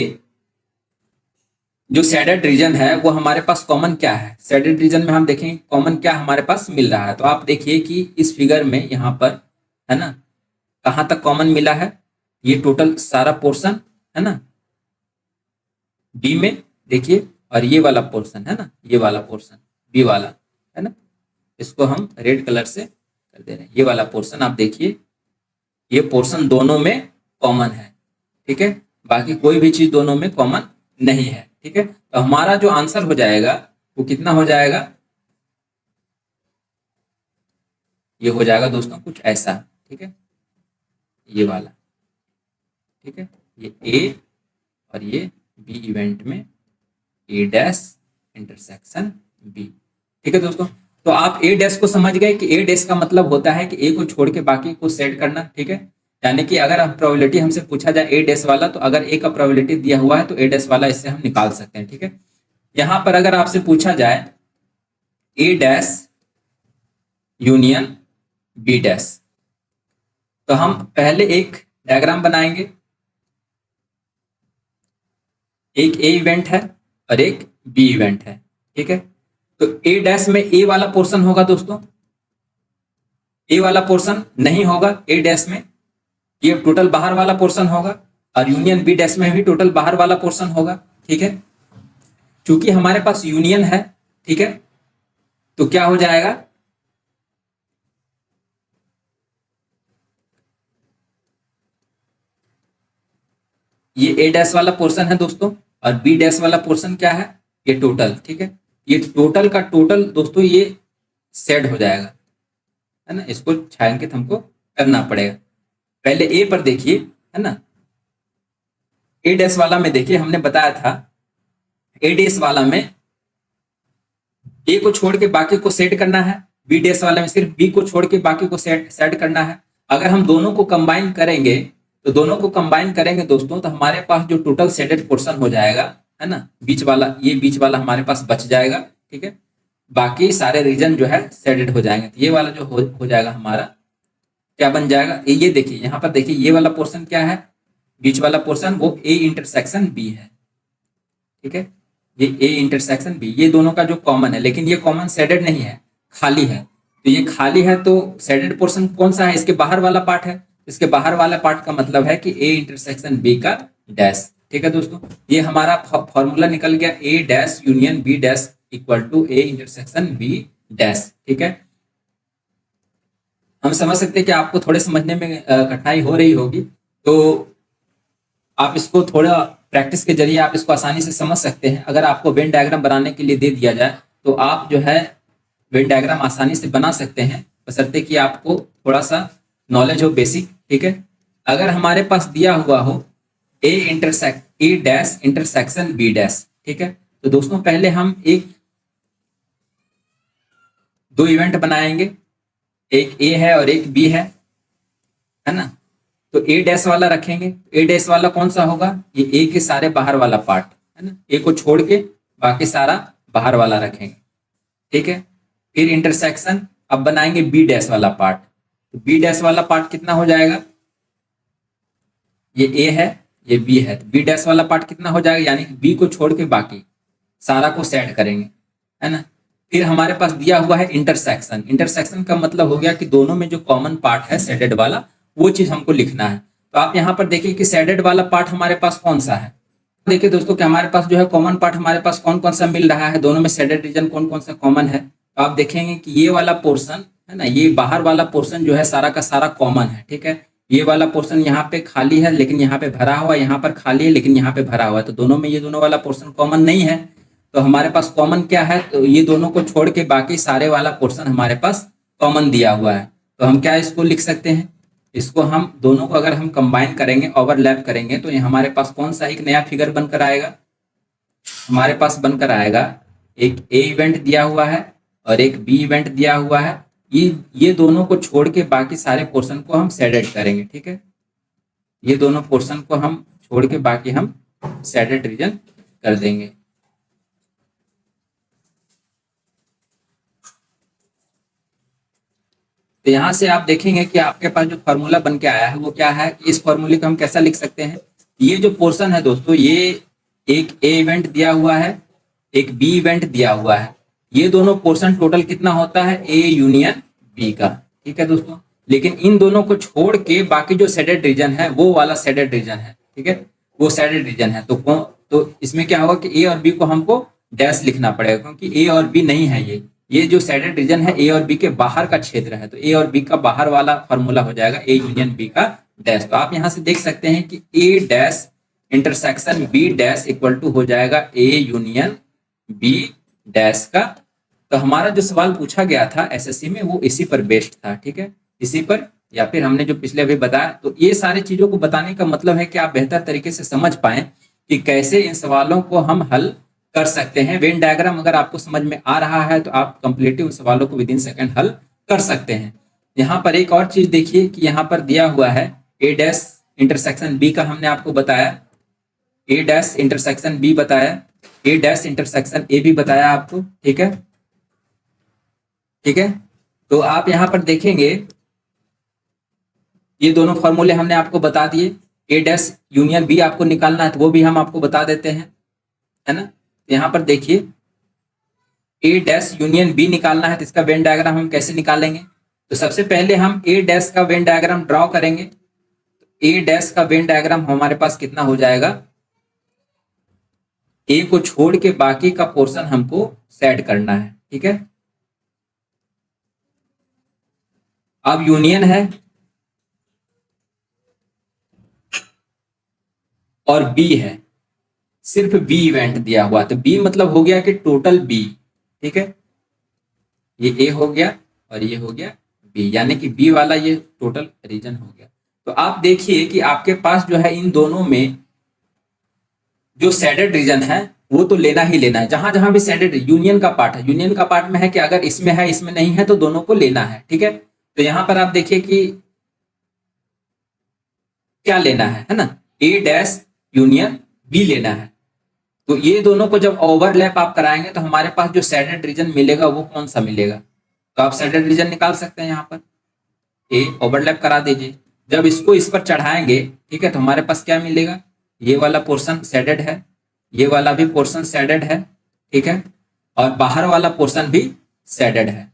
जो शेडेड रीजन है वो हमारे पास कॉमन क्या है, शेडेड रीजन में हम देखेंगे कॉमन क्या हमारे पास मिल रहा है। तो आप देखिए कि इस फिगर में यहाँ पर, है ना, कहाँ तक कॉमन मिला है, ये टोटल सारा पोर्शन, है ना, बी में देखिए, और ये वाला पोर्शन, है ना, ये वाला पोर्शन बी वाला, है ना, इसको हम रेड कलर से कर दे रहे हैं। ये वाला पोर्शन आप देखिए, ये पोर्शन दोनों में कॉमन है, ठीक है। बाकी कोई भी चीज दोनों में कॉमन नहीं है, ठीक है। तो हमारा जो आंसर हो जाएगा वो कितना हो जाएगा, ये हो जाएगा दोस्तों कुछ ऐसा, ठीक है, ये वाला, ठीक है। ये ए और ये बी इवेंट में ए डैश इंटरसेक्शन बी। ठीक है दोस्तों, तो आप ए डैश को समझ गए कि ए डैश का मतलब होता है कि ए को छोड़ के बाकी को सेट करना। ठीक है, यानी कि अगर हम प्रोबेबिलिटी हमसे पूछा जाए ए डैश वाला, तो अगर ए का प्रोबेबिलिटी दिया हुआ है तो ए डैश वाला इससे हम निकाल सकते हैं। ठीक है, यहां पर अगर आपसे पूछा जाए ए डैश यूनियन बी डैश, तो हम पहले एक डायग्राम बनाएंगे। एक ए इवेंट है और एक बी इवेंट है। ठीक है, तो ए डैश में ए वाला पोर्शन होगा दोस्तों, ए वाला पोर्शन नहीं होगा ए डैश में, ये टोटल बाहर वाला पोर्शन होगा, और यूनियन बी डैश में भी टोटल बाहर वाला पोर्शन होगा। ठीक है, चूंकि हमारे पास यूनियन है, ठीक है, तो क्या हो जाएगा, ये ए डैश वाला पोर्शन है दोस्तों, और बी डैश वाला पोर्शन क्या है, ये टोटल। ठीक है, ये टोटल का टोटल दोस्तों ये सेट हो जाएगा, है ना। इसको छायांकित हमको करना पड़ेगा। पहले ए पर देखिए, है ना, ए डैश वाला में देखिए हमने बताया था, ए डैश वाला में ए को छोड़ के बाकी को सेट करना है, बी डैश वाला में सिर्फ बी को छोड़ के बाकी को सेट करना है। अगर हम दोनों को कंबाइन करेंगे, तो दोनों को कंबाइन करेंगे दोस्तों, तो हमारे पास जो टोटल सेटेड पोर्शन हो जाएगा, है ना, बीच वाला, ये बीच वाला हमारे पास बच जाएगा। ठीक है, बाकी सारे रीजन जो है सेटेड हो जाएंगे। तो ये वाला जो हो जाएगा हमारा क्या बन जाएगा, ये देखिए यहाँ पर देखिए, ये वाला पोर्शन क्या है, बीच वाला पोर्शन वो ए इंटरसेक्शन बी है। ठीक है, ये ए इंटरसेक्शन बी, ये दोनों का जो कॉमन है, लेकिन ये कॉमन सेटेड नहीं है, खाली है। तो ये खाली है, तो सेटेड पोर्शन कौन सा है, इसके बाहर वाला पार्ट है। इसके बाहर वाला पार्ट का मतलब है कि ए इंटरसेक्शन बी का डैश। ठीक है दोस्तों, ये हमारा फॉर्मूला निकल गया, A dash union B dash equal to A intersection B dash. ठीक है, हम समझ सकते हैं कि आपको थोड़े समझने में कठिनाई हो रही होगी, तो आप इसको थोड़ा प्रैक्टिस के जरिए आप इसको आसानी से समझ सकते हैं। अगर आपको वेन डायग्राम बनाने के लिए दे दिया जाए, तो आप जो है वेन डायग्राम आसानी से बना सकते हैं, बशर्ते कि आपको थोड़ा सा नॉलेज हो, बेसिक। ठीक है, अगर हमारे पास दिया हुआ हो ए डैश इंटरसेक्शन बी डैश, ठीक है, तो दोस्तों पहले हम दो इवेंट बनाएंगे, एक ए है और एक बी है ना। तो ए डैश वाला रखेंगे, ए डैश वाला कौन सा होगा, ये ए के सारे बाहर वाला पार्ट, है ना, ए को छोड़ के बाकी सारा बाहर वाला रखेंगे। ठीक है, फिर इंटरसेक्शन अब बनाएंगे बी डैश वाला पार्ट। तो बी डैश वाला पार्ट कितना हो जाएगा, ये ए है ये बी है, तो बी डैश वाला पार्ट कितना हो जाएगा, यानी बी को छोड़ के बाकी सारा को सेट करेंगे, है ना। फिर हमारे पास दिया हुआ है इंटरसेक्शन। इंटरसेक्शन का मतलब हो गया कि दोनों में जो कॉमन पार्ट है सेटेड वाला, वो चीज हमको लिखना है। तो आप यहाँ पर देखिए कि सेटेड वाला पार्ट हमारे पास कौन सा है। देखिए दोस्तों कि हमारे पास जो है कॉमन पार्ट हमारे पास कौन कौन सा मिल रहा है, दोनों में सेटेड रीजन कौन कौन सा कॉमन है। तो आप देखेंगे कि ये वाला पोर्शन है ना, ये बाहर वाला पोर्शन जो है सारा का सारा कॉमन है। ठीक है, ये वाला पोर्शन यहाँ पे खाली है लेकिन यहाँ पे भरा हुआ, यहाँ पर खाली है लेकिन यहाँ पे भरा हुआ है, तो दोनों में ये दोनों वाला पोर्शन कॉमन नहीं है। तो हमारे पास कॉमन क्या है, तो ये दोनों को छोड़ के बाकी सारे वाला पोर्शन हमारे पास कॉमन दिया हुआ है। तो हम क्या इसको लिख सकते हैं, इसको हम दोनों को अगर हम कंबाइन करेंगे, ओवरलैप करेंगे, तो ये हमारे पास कौन सा एक नया फिगर बनकर आएगा, हमारे पास बनकर आएगा एक ए इवेंट दिया हुआ है और एक बी इवेंट दिया हुआ है। ये दोनों को छोड़ के बाकी सारे पोर्शन को हम सेडेड करेंगे। ठीक है, ये दोनों पोर्शन को हम छोड़ के बाकी हम सेडेड रीजन कर देंगे। तो यहां से आप देखेंगे कि आपके पास जो फॉर्मूला बन के आया है वो क्या है, इस फॉर्मूले को हम कैसा लिख सकते हैं। ये जो पोर्शन है दोस्तों, ये एक ए इवेंट दिया हुआ है, एक बी इवेंट दिया हुआ है, ये दोनों पोर्शन टोटल कितना होता है, ए यूनियन बी का। ठीक है दोस्तों, लेकिन इन दोनों को छोड़ के बाकी जो सेडेड रीजन है वो वाला सेडेड रीजन है। ठीक है, वो सेडेड रीजन है। तो इसमें क्या होगा कि ए और बी को हमको डैश लिखना पड़ेगा, क्योंकि ए और बी नहीं है, ये जो सेडेड रीजन है ए और बी के बाहर का क्षेत्र है। तो ए और बी का बाहर वाला फॉर्मूला हो जाएगा ए यूनियन बी का डैश। तो आप यहां से देख सकते हैं कि A dash intersection B dash equal to हो जाएगा ए यूनियन बी डैश का। तो हमारा जो सवाल पूछा गया था एसएससी में वो इसी पर बेस्ड था। ठीक है, इसी पर, या फिर हमने जो पिछले अभी बताया। तो ये सारी चीजों को बताने का मतलब है कि आप बेहतर तरीके से समझ पाए कि कैसे इन सवालों को हम हल कर सकते हैं। वेन डायग्राम अगर आपको समझ में आ रहा है तो आप कंप्लीटली उन सवालों को विद इन सेकंड हल कर सकते हैं। यहाँ पर एक और चीज देखिए कि यहाँ पर दिया हुआ है ए डैश इंटरसेक्शन बी का हमने आपको बताया, ए डैश इंटरसेक्शन बी बताया, ए डैश इंटरसेक्शन ए भी बताया आपको। ठीक है, ठीक है। तो आप यहाँ पर देखेंगे ये दोनों फॉर्मूले हमने आपको बता दिए। ए डैश यूनियन बी आपको निकालना है तो वो भी हम आपको बता देते हैं, है ना। यहाँ पर देखिए ए डैश यूनियन बी निकालना है तो इसका वेन डायग्राम हम कैसे निकालेंगे। तो सबसे पहले हम ए डैश का वेन डायग्राम ड्रॉ करेंगे। ए डैश का वेन डायग्राम हमारे पास कितना हो जाएगा, ए को छोड़ के बाकी का पोर्शन हमको सेट करना है। ठीक है, अब यूनियन है और बी है, सिर्फ बी इवेंट दिया हुआ, तो बी मतलब हो गया कि टोटल बी। ठीक है, ये ए हो गया और ये हो गया बी, यानी कि बी वाला ये टोटल रीजन हो गया। तो आप देखिए कि आपके पास जो है इन दोनों में जो शेडेड रीजन है वो तो लेना ही लेना है। जहां जहां भी शेडेड यूनियन का पार्ट है, यूनियन का पार्ट में है कि अगर इसमें है इसमें नहीं है तो दोनों को लेना है। ठीक है, तो यहां पर आप देखिए कि क्या लेना है ना, ए डैश यूनियन बी लेना है। तो ये दोनों को जब ओवरलैप आप कराएंगे तो हमारे पास जो शेडेड रीजन मिलेगा वो कौन सा मिलेगा, तो आप शेडेड रीजन निकाल सकते हैं। यहाँ पर ए ओवरलैप करा दीजिए, जब इसको इस पर चढ़ाएंगे, ठीक है, तो हमारे पास क्या मिलेगा, ये वाला पोर्शन शेडेड है, ये वाला भी पोर्शन शेडेड है। ठीक है, और बाहर वाला पोर्शन भी शेडेड है।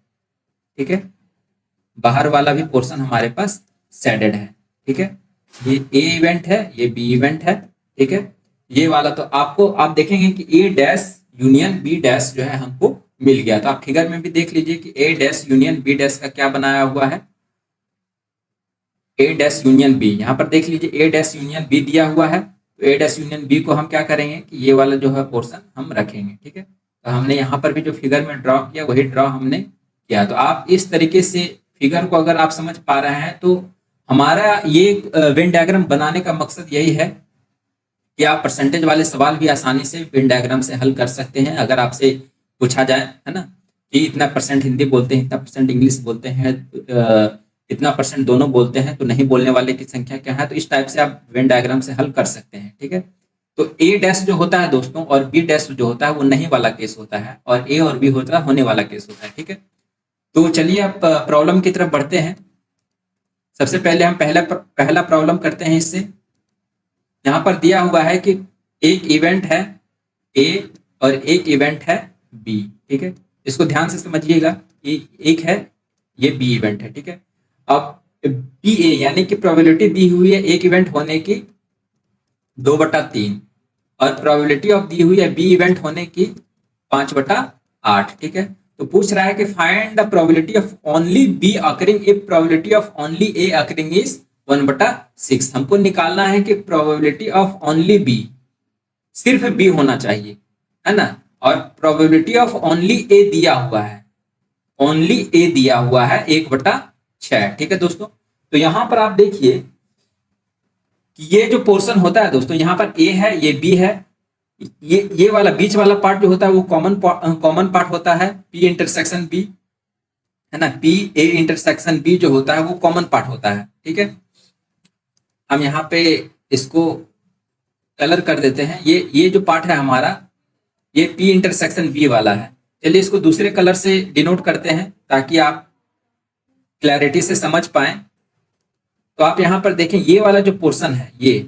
ठीक है, बाहर वाला भी पोर्शन हमारे पास शेडेड है। ठीक है, ये ए इवेंट है, ये बी इवेंट है। ठीक है, ये वाला तो आपको आप देखेंगे कि A dash union B dash जो है हमको मिल गया। तो आप फिगर में भी देख लीजिए कि A dash union B dash का क्या बनाया हुआ है, ए डैश यूनियन बी। यहाँ पर देख लीजिए ए डैश यूनियन बी दिया हुआ है, तो ए डैश यूनियन बी को हम क्या करेंगे कि ये वाला जो है पोर्शन हम रखेंगे। ठीक है, तो हमने यहाँ पर भी जो फिगर में ड्रॉ किया वही ड्रॉ हमने किया। तो आप इस तरीके से फिगर को अगर आप समझ पा रहे हैं तो हमारा ये वेन डायग्राम बनाने का मकसद यही है कि आप परसेंटेज वाले सवाल भी आसानी से वेन डायग्राम से हल कर सकते हैं। अगर आपसे पूछा जाए, है ना, कि इतना परसेंट हिंदी बोलते हैं, इतना परसेंट इंग्लिश बोलते हैं, इतना परसेंट दोनों बोलते हैं, तो नहीं बोलने वाले की संख्या क्या है, तो इस टाइप से आप वेन डायग्राम से हल कर सकते हैं। ठीक है, तो ए डैश जो होता है दोस्तों और बी डैश जो होता है वो नहीं वाला केस होता है, और ए और बी होता है होने वाला केस होता है। ठीक है, तो चलिए अब प्रॉब्लम की तरफ बढ़ते हैं। सबसे पहले हम पहला प्रॉब्लम करते हैं इससे। यहाँ पर दिया हुआ है कि एक इवेंट है ए और एक इवेंट है बी। ठीक है, इसको ध्यान से समझिएगा, एक है ये बी इवेंट है। ठीक है, अब बी ए यानी कि प्रोबेबिलिटी दी हुई है एक इवेंट होने की 2/3 और प्रोबेबिलिटी ऑफ दी हुई है बी इवेंट होने की 5/8। ठीक है, तो पूछ रहा है कि find the probability of only B occurring if probability of only A occurring is 1/6। हमको निकालना है कि प्रोबेबिलिटी ऑफ ओनली बी, सिर्फ बी होना चाहिए, है ना, और प्रोबेबिलिटी ऑफ ओनली ए दिया हुआ है, ओनली ए दिया हुआ है 1/6। ठीक है दोस्तों, तो यहां पर आप देखिए कि ये जो पोर्शन होता है दोस्तों, यहां पर ए है, ये बी है, ये वाला बीच वाला पार्ट जो होता है वो कॉमन पार्ट होता है, पी इंटरसेक्शन बी, है ना, पी ए इंटरसेक्शन बी जो होता है वो कॉमन पार्ट होता है। ठीक है, हम यहाँ पे इसको कलर कर देते हैं, ये जो पार्ट है हमारा ये पी इंटरसेक्शन बी वाला है। चलिए इसको दूसरे कलर से डिनोट करते हैं ताकि आप क्लैरिटी से समझ पाएं। तो आप यहाँ पर देखें ये वाला जो पोर्शन है, ये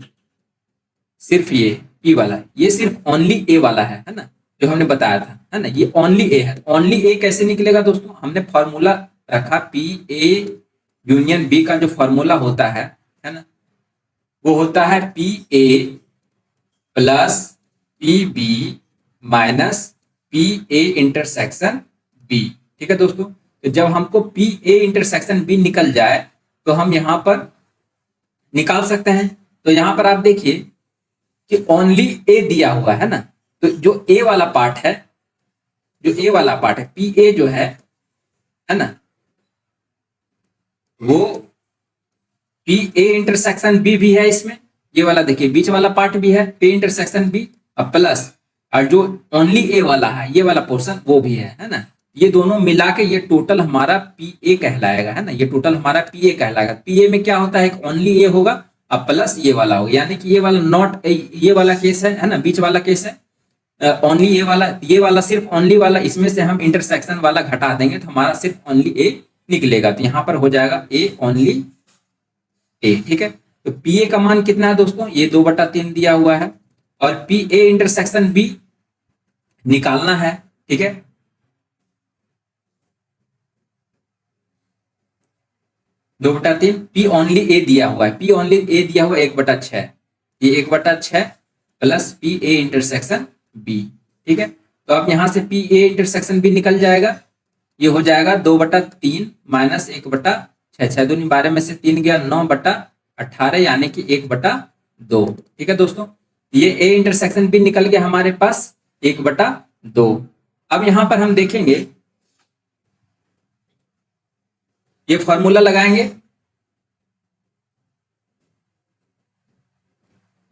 सिर्फ ये पी वाला है, ये सिर्फ ओनली ए वाला है ना, जो हमने बताया था, है ना, ये ओनली ए है। ओनली ए कैसे निकलेगा दोस्तों, हमने फॉर्मूला रखा पी ए यूनियन बी का जो फॉर्मूला होता है ना, वो होता है P A plus P B minus P A intersection B. ठीक है दोस्तों, तो जब हमको पी ए इंटरसेक्शन बी निकल जाए तो हम यहां पर निकाल सकते हैं। तो यहां पर आप देखिए कि ओनली ए दिया हुआ है ना, तो जो ए वाला पार्ट है, जो ए वाला पार्ट है पी ए जो है ना, वो पी ए इंटरसेक्शन बी भी है इसमें, ये वाला देखिए बीच वाला पार्ट भी है पे इंटरसेक्शन बी और प्लस और जो ओनली ए वाला है ये वाला पोर्शन वो भी है ना। ये दोनों मिला के ये टोटल हमारा पी ए कहलाएगा, है ना। ये टोटल हमारा पी ए कहलाएगा। पी ए में क्या होता है, एक ओनली ए होगा और प्लस ये वाला होगा, यानी कि ये वाला नॉट ये वाला केस है ना, बीच वाला केस है। ओनली ये वाला सिर्फ ओनली वाला, इसमें से हम इंटरसेक्शन वाला घटा देंगे तो हमारा सिर्फ ओनली ए निकलेगा। तो यहाँ पर हो जाएगा ए ओनली ए, ठीक है। तो पी ए का मान कितना है दोस्तों, ये 2/3 दिया हुआ है और पी ए इंटरसेक्शन बी निकालना है, ठीक है। दो बटा तीन, पी ओनली ए दिया हुआ है, पी ओनली ए दिया हुआ है 1/6, ये 1/6 plus P A intersection B, ठीक है। तो अब यहां से पी ए इंटरसेक्शन बी निकल जाएगा, ये हो जाएगा 2/3 माइनस 1/6, 6 दूनी 12 में से 3 गया 9/18 यानी कि 1/2, ठीक है दोस्तों। ये ए इंटरसेक्शन बी निकल गया हमारे पास 1/2। अब यहां पर हम देखेंगे, ये फॉर्मूला लगाएंगे,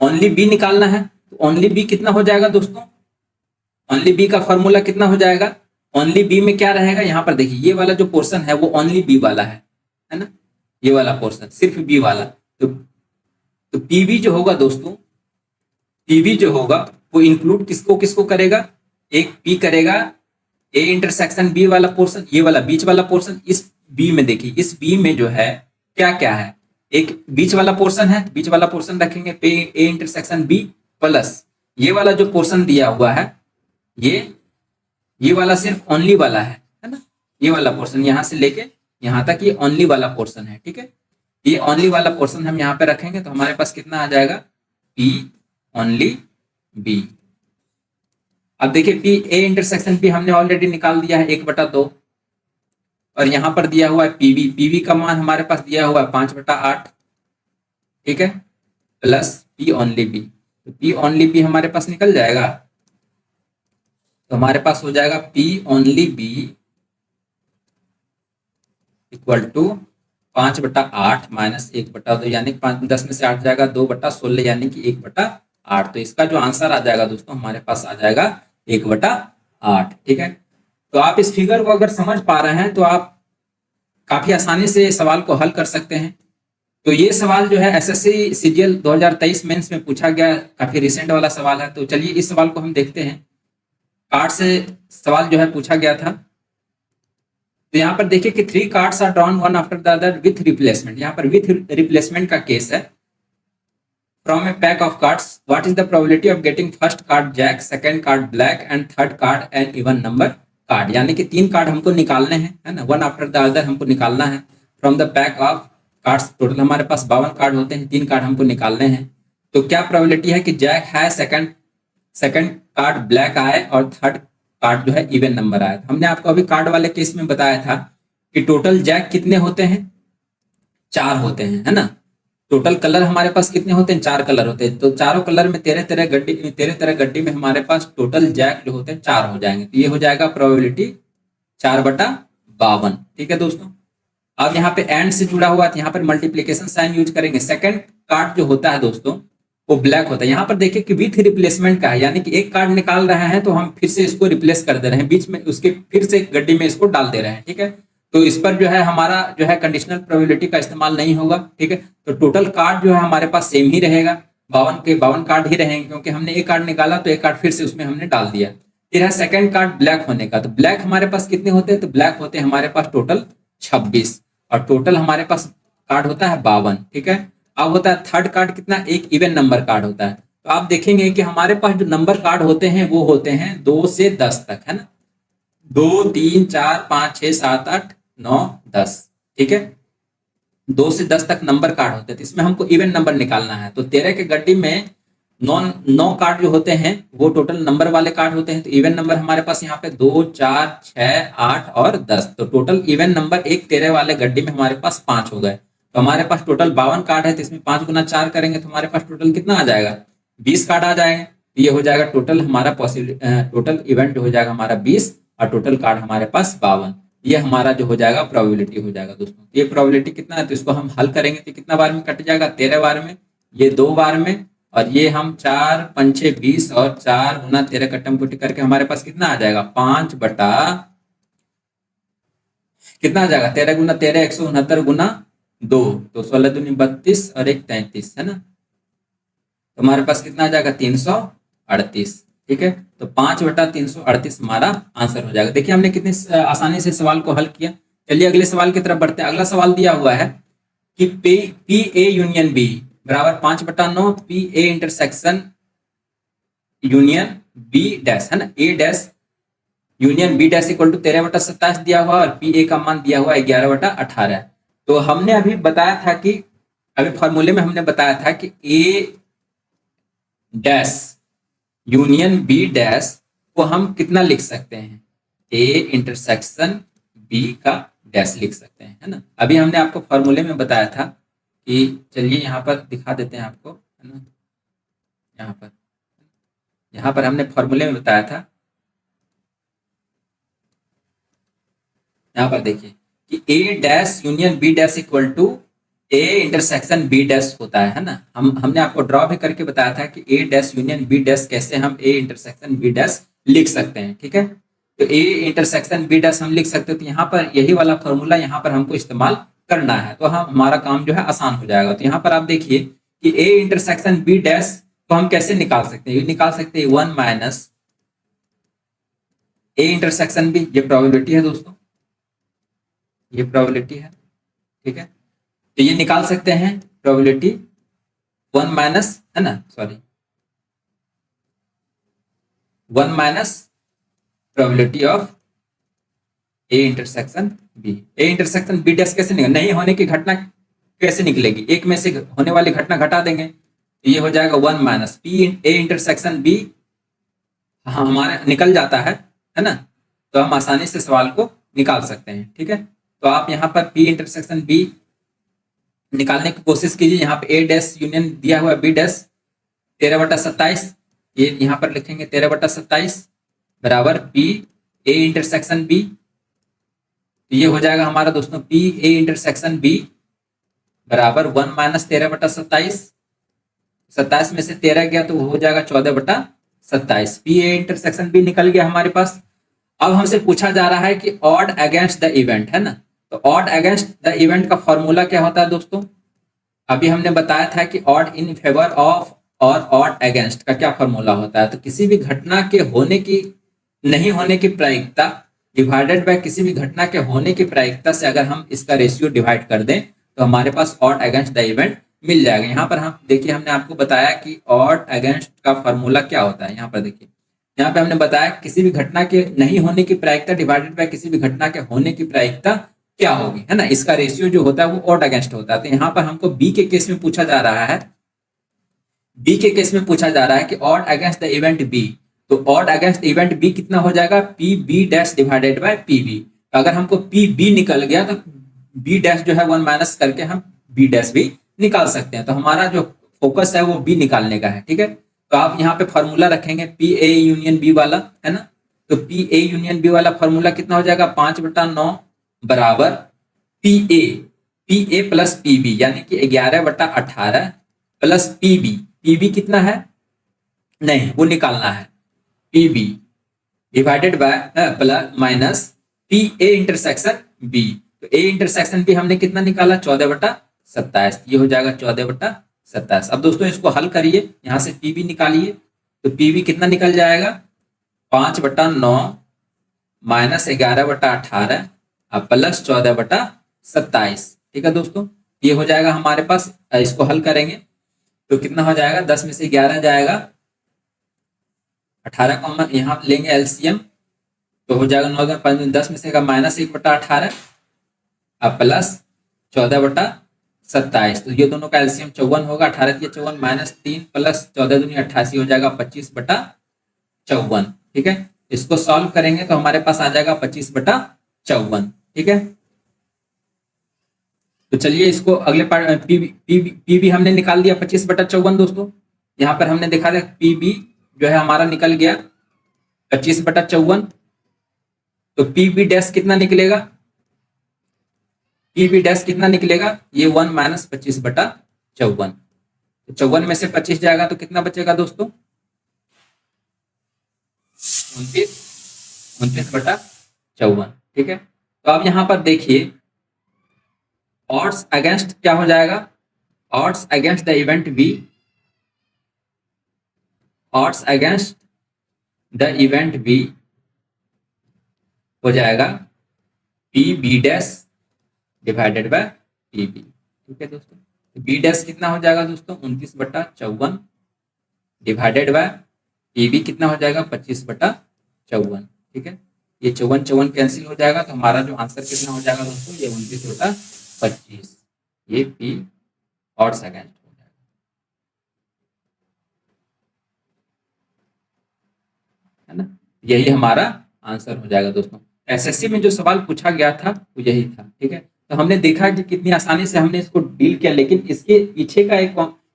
ओनली बी निकालना है। तो ओनली बी कितना हो जाएगा दोस्तों, ओनली बी का फॉर्मूला कितना हो जाएगा, ओनली बी में क्या रहेगा, यहां पर देखिए ये वाला जो पोर्शन है वो ओनली बी वाला है ना, ये वाला पोर्शन सिर्फ बी वाला। तो पीबी जो होगा दोस्तों, पीबी जो होगा वो इंक्लूड किसको किसको करेगा, एक पी करेगा ए इंटरसेक्शन बी वाला पोर्शन, ये वाला बीच वाला पोर्शन। इस बी में देखिए, इस बी में जो है क्या क्या है, एक बीच वाला पोर्शन है, बीच वाला पोर्शन रखेंगे पे ए इंटरसेक्शन बी प्लस ये वाला जो पोर्शन दिया हुआ है, ये वाला सिर्फ ओनली वाला है ना, ये वाला पोर्शन यहां से लेके यहां तक ये ओनली वाला पोर्शन है, ठीक है। ये ओनली वाला पोर्शन हम यहाँ पे रखेंगे तो हमारे पास कितना आ जाएगा, पी ओनली बी। अब देखिए पी ए इंटरसेक्शन पी हमने ऑलरेडी निकाल दिया है 1/2 और यहां पर दिया हुआ है पीबी, पीबी का मान हमारे पास दिया हुआ है 5/8, ठीक है, प्लस पी ओनली बी। तो पी ओनली बी हमारे पास निकल जाएगा, तो हमारे पास हो जाएगा P only B equal to 5/8 minus 1/2 यानी 10 में से 8 जाएगा 2/16 यानी कि 1/8। तो इसका जो आंसर आ जाएगा दोस्तों हमारे पास आ जाएगा 1/8, ठीक है। तो आप इस फिगर को अगर समझ पा रहे हैं तो आप काफी आसानी से सवाल को हल कर सकते हैं। तो ये सवाल जो है एसएससी सीजीएल 2023 मेंस में पूछा गया, काफी रिसेंट वाला सवाल है। तो चलिए इस सवाल को हम देखते हैं। कार्ड से सवाल जो है पूछा गया था। तो यहाँ पर देखिए कि 3 cards are drawn one after the other with replacement, यहाँ पर विथ रिप्लेसमेंट का केस है। From a pack of cards what is the probability of getting first card jack, second card black and third card an even number card, यानी कि 3 card हमको निकालने हैं, है ना, वन आफ्टर द अदर हमको निकालना है। From the pack of cards total हमारे पास 52 कार्ड होते हैं, 3 कार्ड हमको निकालने हैं। तो क्या प्रोबेबिलिटी है कि जैक है, सेकंड कार्ड ब्लैक आए और थर्ड कार्ड जो है इवन नंबर आया। हमने आपको अभी कार्ड वाले केस में बताया था कि टोटल जैक कितने होते हैं, 4 होते हैं, है ना। टोटल कलर हमारे पास कितने होते हैं, 4 कलर होते हैं। तो चारों कलर में 13 गड्डी में हमारे पास टोटल जैक जो होते हैं 4 हो जाएंगे। तो ये हो जाएगा प्रोबेबिलिटी 4/52, ठीक है दोस्तों। अब यहाँ पे एंड से जुड़ा हुआ है, यहाँ पर मल्टीप्लीकेशन साइन यूज करेंगे। सेकंड कार्ड जो होता है दोस्तों वो ब्लैक होता है। यहाँ पर देखिए कि विथ रिप्लेसमेंट का है, यानी कि एक कार्ड निकाल रहे हैं तो हम फिर से इसको रिप्लेस कर दे रहे हैं, बीच में उसके फिर से गड्डी में इसको डाल दे रहे हैं, ठीक है। तो इस पर जो है हमारा जो है कंडीशनल प्रोबेबिलिटी का इस्तेमाल नहीं होगा, ठीक है। तो टोटल कार्ड जो है हमारे पास सेम ही रहेगा, 52 कार्ड ही रहेंगे, क्योंकि हमने एक कार्ड निकाला तो एक कार्ड फिर से उसमें हमने डाल दिया। फिर है सेकंड कार्ड ब्लैक होने का। तो ब्लैक हमारे पास कितने होते हैं, तो ब्लैक होते हैं हमारे पास टोटल 26 और टोटल हमारे पास कार्ड होता है 52, ठीक है। अब होता है थर्ड कार्ड कितना, एक इवन नंबर कार्ड होता है। तो आप देखेंगे कि हमारे पास जो नंबर कार्ड होते हैं वो होते हैं 2 से 10 तक, है ना, 2 3 4 5 6 7 8 9 10, ठीक है। 2 से 10 तक नंबर कार्ड होते हैं, तो इसमें हमको इवन नंबर निकालना है। तो 13 के गड्डी में 9 कार्ड जो होते हैं वो टोटल नंबर वाले कार्ड होते हैं। तो इवन नंबर हमारे पास यहाँ पे 2 4 6 8 और 10। तो टोटल इवन नंबर एक 13 वाले गड्डी में हमारे पास 5 हो गए। तो हमारे पास टोटल 52 कार्ड है, तो इसमें 5 गुना 4 करेंगे तो हमारे पास टोटल कितना आ जाएगा, 20 कार्ड आ जाएंगे। तो ये हो जाएगा टोटल हमारा टोटल इवेंट हो जाएगा हमारा 20 और टोटल कार्ड हमारे पास 52। ये हमारा जो हो जाएगा प्रोबेबिलिटी हो जाएगा दोस्तों। ये प्रोबेबिलिटी कितना है, तो इसको हम हल करेंगे तो कितना बार में कट जाएगा, 13 बार में। ये 2 बार में, और ये हम 4 पंचे 20 और 4 गुना 13 कट्टम कुटी करके हमारे पास कितना आ जाएगा 5 बटा कितना आ जाएगा 13 गुना 13 169 गुना 2, तो 16 दूनी 32 और 1 33 है ना, तो हमारे पास कितना आ जाएगा 338। ठीक है, तो 5 बटा 338 हमारा आंसर हो जाएगा। देखिए हमने कितनी आसानी से सवाल को हल किया। चलिए अगले सवाल की तरफ बढ़ते हैं। अगला सवाल दिया हुआ है कि पी ए यूनियन बी बराबर 5/9 P A intersection union B dash है ना, A dash union B dash equal to 13/27 दिया हुआ और पी ए का मान दिया हुआ 11/18। तो हमने अभी बताया था कि अभी फॉर्मूले में हमने बताया था कि A dash union B dash को हम कितना लिख सकते हैं, ए इंटरसेक्शन बी का डैश लिख सकते हैं, है ना। अभी हमने आपको फॉर्मूले में बताया था कि चलिए यहाँ पर दिखा देते हैं आपको, है ना। यहाँ पर हमने फॉर्मूले में बताया था, यहाँ पर देखिए कि A dash union B dash equal to A intersection B dash होता है ना। हमने आपको ड्रॉ भी करके बताया था कि A dash union B dash कैसे हम ए इंटरसेक्शन बी डैश लिख सकते हैं। ठीक है, तो ए इंटरसेक्शन बी डैश हम लिख सकते हो, तो यहाँ पर यही वाला फॉर्मूला यहाँ पर हमको इस्तेमाल करना है, तो हम हमारा काम जो है आसान हो जाएगा। तो यहाँ पर आप देखिए कि ए इंटरसेक्शन बी डैश को हम कैसे निकाल सकते हैं, निकाल सकते हैं 1 माइनस ए इंटरसेक्शन बी, ये प्रोबेबिलिटी है दोस्तों, ये प्रोबेबिलिटी है। ठीक है, तो ये निकाल सकते हैं प्रोबेबिलिटी 1 माइनस, है ना, sorry 1 minus probability of A intersection B. A intersection B dash कैसे निकल, नहीं होने की घटना कैसे निकलेगी, एक में से होने वाली घटना घटा देंगे, तो ये हो जाएगा 1 minus P A intersection B हमारे निकल जाता है ना, तो हम आसानी से सवाल को निकाल सकते हैं। ठीक है, तो आप यहाँ पर पी इंटरसेक्शन बी निकालने की कोशिश कीजिए। यहाँ पे ए डैश यूनियन दिया हुआ बी डैश 13/27, ये यहाँ पर लिखेंगे 13/27 बराबर पी ए इंटरसेक्शन बी, तो ये हो जाएगा हमारा दोस्तों पी ए इंटरसेक्शन बी बराबर 1 माइनस 13/27, 27 में से 13 गया तो हो जाएगा 14/27। पी ए इंटरसेक्शन बी निकल गया हमारे पास। अब हमसे पूछा जा रहा है कि ऑड अगेंस्ट द इवेंट, है ना, तो ऑड अगेंस्ट द इवेंट का फॉर्मूला क्या होता है दोस्तों, अभी हमने बताया था कि ऑड इन फेवर ऑफ और ऑड अगेंस्ट का क्या फॉर्मूला होता है। तो किसी भी घटना के होने की नहीं होने की प्रायिकता डिवाइडेड बाय किसी भी घटना के होने की प्रायिकता से अगर हम इसका रेशियो डिवाइड कर दें तो हमारे पास ऑड अगेंस्ट द इवेंट मिल जाएगा। यहाँ पर हम देखिए हमने आपको बताया कि ऑड अगेंस्ट का फॉर्मूला क्या होता है। यहाँ पर देखिए यहाँ पे हमने बताया किसी भी घटना के नहीं होने की प्रायिकता डिवाइडेड बाय किसी भी घटना के होने की प्रायिकता क्या होगी, है ना, इसका रेशियो जो होता है वो ऑड अगेंस्ट होता है। तो यहाँ पर हमको बी के केस में पूछा जा रहा है, बी के केस में पूछा जा रहा है कि odd against the event B, तो ऑड अगेंस्ट इवेंट बी कितना हो जाएगा P B dash divided by P B. तो अगर हमको पी बी निकल गया तो बी डैश जो है 1 माइनस करके हम बी डैश भी निकाल सकते हैं। तो हमारा जो फोकस है वो बी निकालने का है। ठीक है, तो आप यहाँ पे फॉर्मूला रखेंगे पी ए यूनियन बी वाला, है ना, तो पी ए यूनियन बी वाला फॉर्मूला कितना हो जाएगा 5/9 बराबर P A plus P B, यानी कि 11/18 प्लस पी बी कितना है, नहीं वो निकालना है, P B divided by plus minus P A intersection B. तो ए इंटरसेक्शन बी हमने कितना निकाला 14/27, ये हो जाएगा 14/27। अब दोस्तों इसको हल करिए, यहाँ से पी बी निकालिए, तो पी बी कितना निकल जाएगा 5/9 माइनस 11/18 प्लस 14/27। ठीक है दोस्तों, ये हो जाएगा हमारे पास, इसको हल करेंगे तो कितना हो जाएगा 10 में से 11 जाएगा, 18 को हम यहाँ लेंगे एलसीएम, तो हो जाएगा 9 5 10 में से माइनस 1/18 प्लस 14/27। तो ये दोनों का एलसीएम 54 होगा, 18 के 54 माइनस 3 प्लस 14 दूनी 88 हो जाएगा 25/54। ठीक है, इसको सॉल्व करेंगे तो हमारे पास आ जाएगा 25/54। ठीक है, तो चलिए इसको अगले पार्ट पी बी हमने निकाल दिया 25/54 दोस्तों। यहाँ पर हमने देखा था पी बी जो है हमारा निकल गया 25/54, तो पी बी डैश कितना निकलेगा, पी बी डैश कितना निकलेगा, ये 1 माइनस 25/54। तो 54 में से 25 जाएगा तो कितना बचेगा दोस्तों? 29 ठीक है। तो अब यहां पर देखिए ऑड्स अगेंस्ट क्या हो जाएगा, odds against the event B, odds against the event B हो जाएगा P B dash divided by P B. ठीक है दोस्तों, तो बी डैश कितना हो जाएगा दोस्तों? 29/54 डिवाइडेड बाय पी बी कितना हो जाएगा? 25/54। ठीक है, ये 54 कैंसिल हो जाएगा, तो हमारा जो आंसर कितना हो जाएगा दोस्तों? ये 29/25। ये पी ऑड्स अगेंस्ट हो जाएगा, है ना। यही हमारा आंसर हो जाएगा दोस्तों। एसएससी में जो सवाल पूछा गया था वो यही था। ठीक है, तो हमने देखा कि कितनी आसानी से हमने इसको डील किया, लेकिन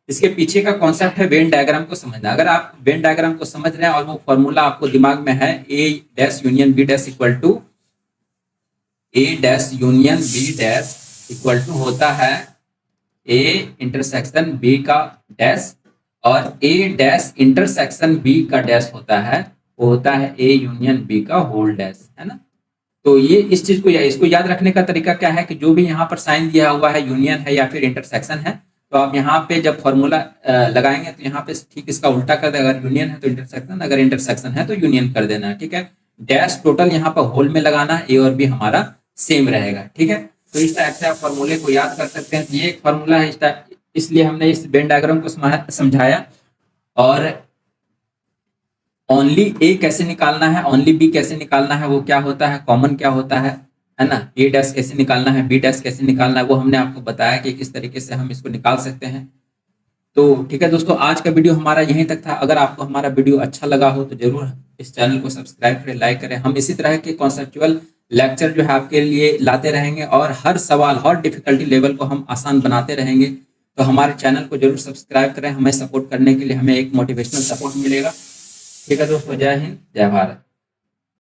इसके पीछे का कॉन्सेप्ट है वेन डायग्राम को समझना। अगर आप वेन डायग्राम को समझ रहे हैं और वो फॉर्मूला आपको दिमाग में है, A dash union B dash equal to, A dash union B dash equal to होता है ए इंटरसेक्शन बी का डैश, और ए डैश इंटरसेक्शन बी का डैश होता है, वो होता है ए यूनियन बी का होल डैश, है ना। तो ये इस चीज को इसको याद रखने का तरीका क्या है कि जो भी यहाँ पर साइन दिया हुआ है, यूनियन है या फिर इंटरसेक्शन है, तो आप यहाँ पे जब फॉर्मूला लगाएंगे तो यहाँ पे ठीक इसका उल्टा कर दे। अगर यूनियन है तो इंटरसेक्शन, अगर इंटरसेक्शन है तो यूनियन कर देना है। ठीक है, डैश टोटल यहाँ पर होल में लगाना, ए और बी हमारा सेम रहेगा। ठीक है, तो इस टाइप से आप फॉर्मूले को याद कर सकते हैं। ये एक फॉर्मूला है, इसलिए हमने इस वेन डायग्राम को समझाया। और ओनली ए कैसे निकालना है, ओनली बी कैसे निकालना है, वो क्या होता है, कॉमन क्या होता है ना, ए डैश कैसे निकालना है, बी डैश कैसे निकालना है, वो हमने आपको बताया कि किस तरीके से हम इसको निकाल सकते हैं। तो ठीक है दोस्तों, आज का वीडियो हमारा यहीं तक था। अगर आपको हमारा वीडियो अच्छा लगा हो तो जरूर इस चैनल को सब्सक्राइब करें, लाइक करें। हम इसी तरह के कॉन्सेप्चुअल लेक्चर जो है आपके लिए लाते रहेंगे, और हर सवाल, हर डिफिकल्टी लेवल को हम आसान बनाते रहेंगे। तो हमारे चैनल को जरूर सब्सक्राइब करें, हमें सपोर्ट करने के लिए हमें एक मोटिवेशनल सपोर्ट मिलेगा। ठीक है दोस्तों, जय हिंद, जय भारत।